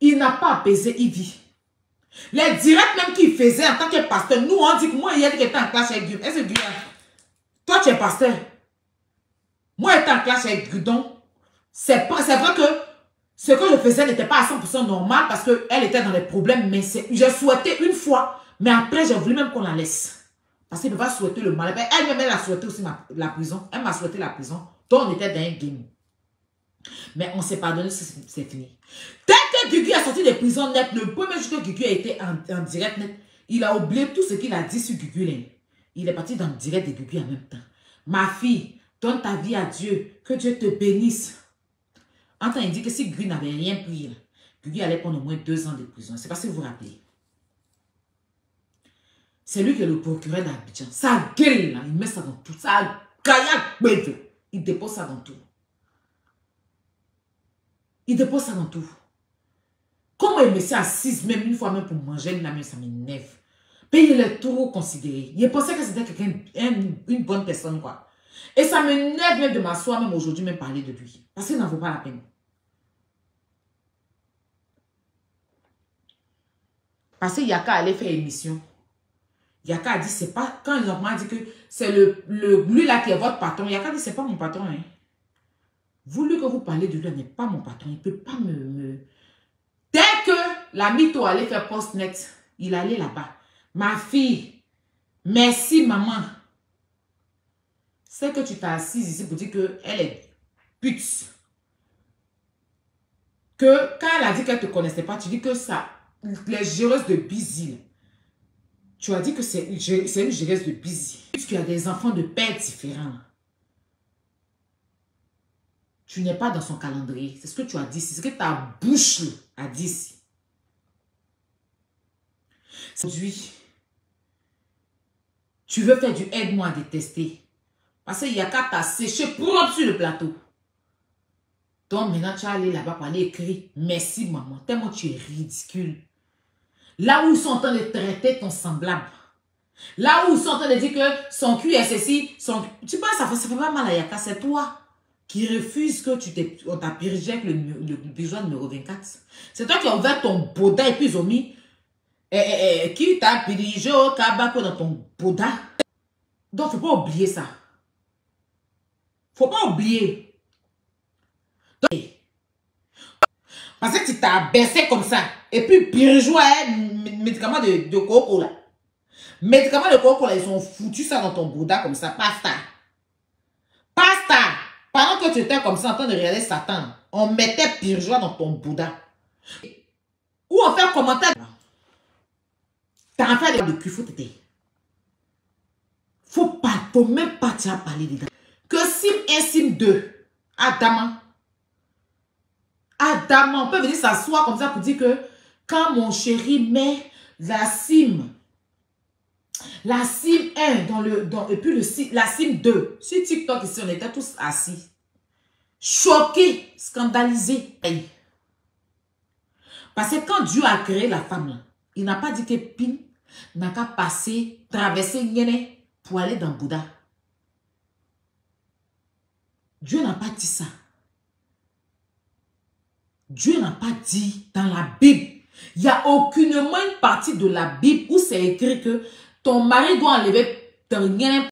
Il n'a pas apaisé Yves. Les directs même qu'il faisait en tant que pasteur, nous on dit que moi, il y a qui était en clash avec Guy. Est-ce que Guy, toi tu es pasteur? Moi, j'étais en clash avec Gudon. C'est vrai que ce que je faisais n'était pas à 100% normal parce qu'elle était dans les problèmes, mais j'ai souhaité une fois Mais après, j'ai voulu même qu'on la laisse. Parce qu'elle ne peut pas souhaiter le mal. Elle-même, elle a souhaité aussi la prison. Elle m'a souhaité la prison. Donc, on était dans un game. Mais on s'est pardonné, c'est fini. Dès que Guigui a sorti des prisons nettes, le premier jour que Guigui a été en direct net, il a oublié tout ce qu'il a dit sur Guigui. Il est parti dans le direct de Guigui en même temps. Ma fille, donne ta vie à Dieu. Que Dieu te bénisse. Entends, il dit que si Guigui n'avait rien pris, Guigui allait prendre au moins 2 ans de prison. C'est pas si vous vous rappelez. C'est lui qui est le procureur d'Abidjan. Ça gueule là, il met ça dans tout. Ça gaillac, il dépose ça dans tout. Il dépose ça dans tout. Comment il me s'est assise même une fois même pour manger, ça m'énerve. Mais il est trop considéré. Il pensait que c'était quelqu'un, une bonne personne quoi. Et ça m'énerve même de m'asseoir même aujourd'hui même parler de lui. Parce qu'il n'en vaut pas la peine. Parce qu'il y a qu'à aller faire émission. Yaka a dit, c'est pas, quand ils ont dit que c'est lui là qui est votre patron, Yaka a dit, c'est pas mon patron. Hein. Voulu que vous parlez de lui, n'est pas mon patron. Il ne peut pas me... Dès que la mytho allait faire post-net, il allait là-bas. Ma fille, merci maman. C'est que tu t'es assise ici pour dire qu'elle est pute. Que quand elle a dit qu'elle ne te connaissait pas, tu dis que ça, les géreuses de Bizil. Tu as dit que c'est une géreuse de Busy. Puisqu'il y a des enfants de pères différents. Tu n'es pas dans son calendrier. C'est ce que tu as dit. C'est ce que ta bouche a dit ici. Aujourd'hui, tu veux faire du aide-moi à détester. Parce qu'il y a qu'à t'assécher propre sur le plateau. Donc maintenant, tu vas aller là-bas pour aller écrire. Merci maman. Tellement tu es ridicule. Là où ils sont en train de traiter ton semblable. Là où ils sont en train de dire que son cul est ceci. Tu penses ça fait pas mal à Yaka. C'est toi qui refuses que on t'a purgé avec le pigeon numéro 24. C'est toi qui as ouvert ton boda et puis ils ont mis qui t'a purgé au kabako dans ton boda. Donc faut pas oublier ça. Faut pas oublier. Donc, parce que tu t'as baissé comme ça. Et puis purgeois médicament de coco là. Médicaments de coco là, ils ont foutu ça dans ton boda comme ça. Pasta. Pasta. Pendant que tu étais comme ça en train de regarder Satan, on mettait purgeois dans ton boda. Ou on fait un commentaire. T'as un fait de cul, faut t'aider. Faut même pas t'y parler dedans. Que Sim 1, Sim 2. Adama, on peut venir s'asseoir comme ça pour dire que quand mon chéri met la Sim 1 et puis la Sim 2. Sur TikTok ici, on était tous assis. Choqués, scandalisés. Parce que quand Dieu a créé la femme, là, il n'a pas dit que Pin n'a qu'à passer, traverser Nyene pour aller dans Bouddha. Dieu n'a pas dit ça. Dieu n'a pas dit dans la Bible. Il n'y a aucunement une partie de la Bible où c'est écrit que ton mari doit enlever ton Nyene.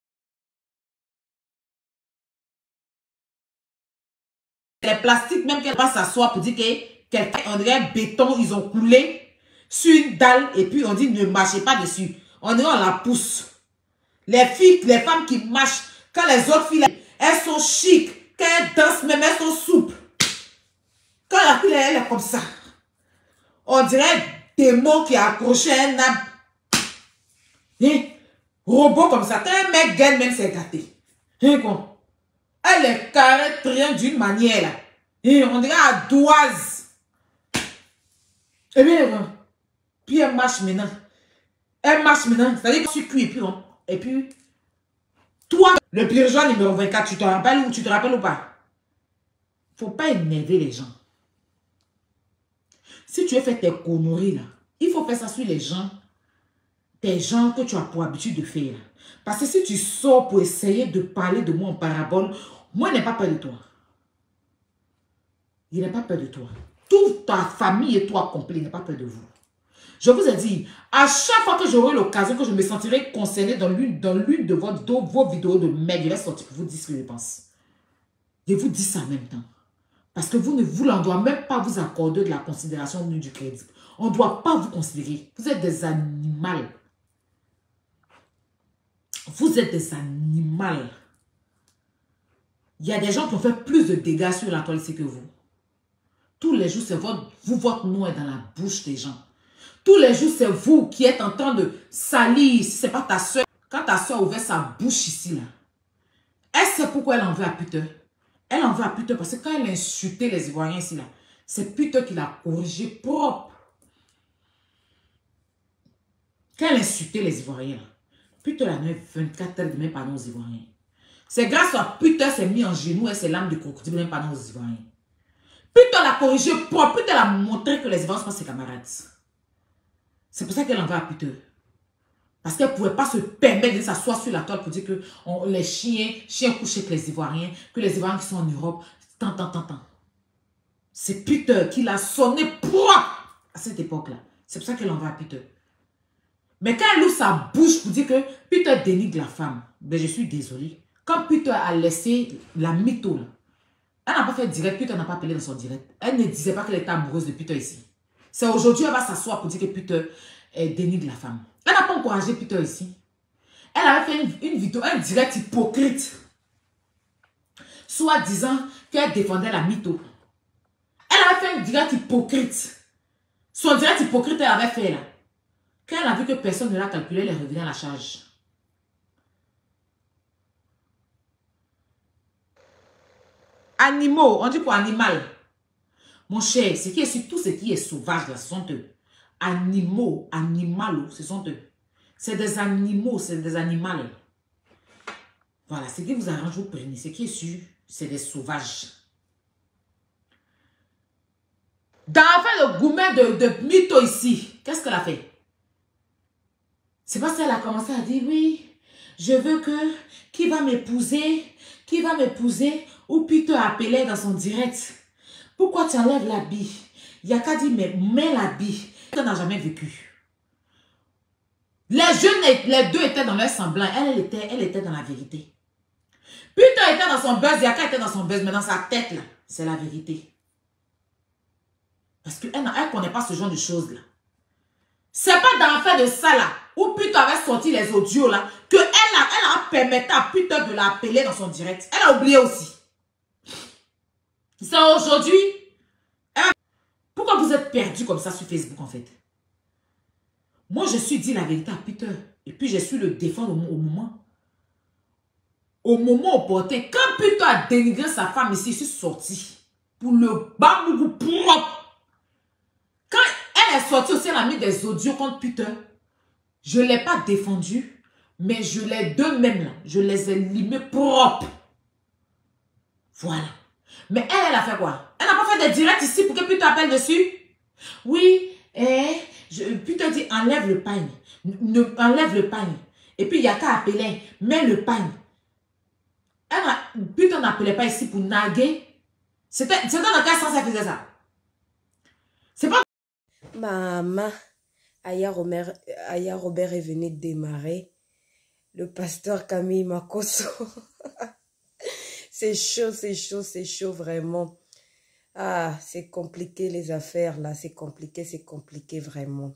Les plastiques, même qu'elle va s'asseoir pour dire que quelqu'un, on dirait un béton, ils ont coulé sur une dalle et puis on dit ne marchez pas dessus. On dirait on la pousse. Les filles, les femmes qui marchent, quand les autres filles, elles sont chic, quand elles dansent même, elles sont souples. Quand la fille, elle est comme ça, on dirait des mots qui accrochaient un arbre. Hein? Robot comme ça. Quand un mec gagne, même c'est gâté. Hein, quoi? Elle est carrée triangle d'une manière là. Et on dirait à doise. Et bien, puis elle marche maintenant. C'est-à-dire que tu cuis et puis, toi, le purgeois numéro 24, tu te rappelles ou pas? Faut pas énerver les gens. Si tu veux faire tes conneries là, il faut faire ça sur les gens, tes gens que tu as pour habitude de faire. Parce que si tu sors pour essayer de parler de moi en parabole, moi, il n'a pas peur de toi. Il n'a pas peur de toi. Toute ta famille et toi complet, il n'a pas peur de vous. Je vous ai dit, à chaque fois que j'aurai l'occasion, que je me sentirai concernée dans l'une de vos vidéos de merde, je vais sortir pour vous dire ce que je pense. Je vous dis ça en même temps. Parce que on ne doit même pas vous accorder de la considération ni du crédit. On ne doit pas vous considérer. Vous êtes des animaux. Vous êtes des animaux. Il y a des gens qui ont fait plus de dégâts sur la toile ici que vous. Tous les jours, c'est votre nom est dans la bouche des gens. Tous les jours, c'est vous qui êtes en train de salir. Si ce n'est pas ta soeur. Quand ta soeur a ouvert sa bouche ici, là, elle sait pourquoi elle en veut à Peter. Elle en veut à Peter parce que quand elle a insulté les Ivoiriens ici, là, c'est Peter qui l'a corrigé propre. Quand elle a insulté les Ivoiriens, là, Peter a donné 24 heures de même pardon aux Ivoiriens. C'est grâce à Peter s'est mis en genoux et ses lames de crocodile même pardon aux Ivoiriens. Peter l'a corrigé propre. Peter a montré que les Ivoiriens sont pas ses camarades. C'est pour ça qu'elle en va à Peter. Parce qu'elle ne pouvait pas se permettre de s'asseoir sur la toile pour dire que les chiens couchent avec les Ivoiriens, que les Ivoiriens qui sont en Europe, tant. C'est Peter qui l'a sonné propre à cette époque-là. C'est pour ça qu'elle en va à Peter. Mais quand elle ouvre sa bouche pour dire que Peter dénigre la femme, ben je suis désolée. Quand Peter a laissé la mytho, là, elle n'a pas fait direct, Peter n'a pas appelé dans son direct. Elle ne disait pas qu'elle était amoureuse de Peter ici. C'est aujourd'hui qu'elle va s'asseoir pour dire que Peter dénigre la femme. Elle n'a pas encouragé Peter ici. Elle avait fait une vidéo, un direct hypocrite. Soit disant qu'elle défendait la mytho. Elle avait fait un direct hypocrite. Son direct hypocrite, elle avait fait là. Quand elle a vu que personne ne l'a calculé, elle est revenue à la charge. Animaux, on dit quoi animal? Mon cher, ce qui est sur tout ce qui est sauvage, là, ce sont eux. Animaux, animaux, ce sont eux. C'est des animaux, c'est des animaux. Voilà, ce qui vous arrange, vous prenez. Ce qui est sûr, c'est des sauvages. Dans le gourmet de mytho ici, qu'est-ce qu'elle a fait? C'est parce qu'elle a commencé à dire, oui, je veux que, qui va m'épouser, ou Peter appelait dans son direct. Pourquoi tu enlèves l'habit? Il y a qu'à dire, mais mets l'habit. Elle n'a jamais vécu. Les jeunes, les deux étaient dans leur semblant. Elle était dans la vérité. Peter était dans son buzz, Yaka était dans son buzz, mais dans sa tête, là, c'est la vérité. Parce qu'elle ne connaît pas ce genre de choses-là. C'est pas dans l'affaire de ça, là, où Peter avait sorti les audios, là, que elle a permis à Peter de l'appeler dans son direct. Elle a oublié aussi. C'est aujourd'hui. Pourquoi vous êtes perdu comme ça sur Facebook, en fait? Moi, je suis dit la vérité à Peter. Et puis, j'ai su le défendre au moment. Au moment opportun. Quand Peter a dénigré sa femme ici, je suis sorti pour le bamougou propre. Quand elle est sortie aussi, elle a mis des audios contre Peter. Je ne l'ai pas défendu, mais je l'ai d'eux-mêmes, je les ai limés propres. Voilà. Mais elle a fait quoi? Elle n'a pas fait des directs ici pour que Peter appelle dessus. Oui, Peter dit enlève le pagne. Enlève le pagne. Et puis il y a qu'à appeler, mets le pagne. Peter n'appelait pas ici pour naguer. C'était dans quel sens elle faisait ça? C'est pas... Maman, Aya Robert est venu démarrer. Le pasteur Camille Makosso. C'est chaud, vraiment. Ah, c'est compliqué les affaires là, c'est compliqué vraiment.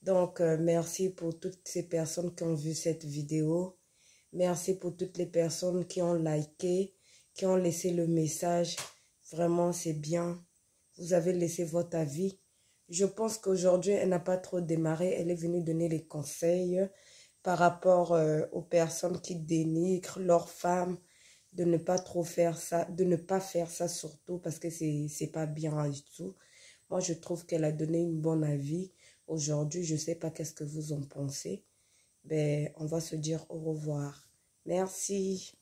Donc, merci pour toutes ces personnes qui ont vu cette vidéo. Merci pour toutes les personnes qui ont liké, qui ont laissé le message. Vraiment, c'est bien. Vous avez laissé votre avis. Je pense qu'aujourd'hui, elle n'a pas trop démarré. Elle est venue donner les conseils par rapport aux personnes qui dénigrent leurs femmes, de ne pas trop faire ça, de ne pas faire ça surtout parce que c'est pas bien du tout. Moi, je trouve qu'elle a donné une bonne avis. Aujourd'hui, je ne sais pas qu'est-ce que vous en pensez. Ben, on va se dire au revoir. Merci.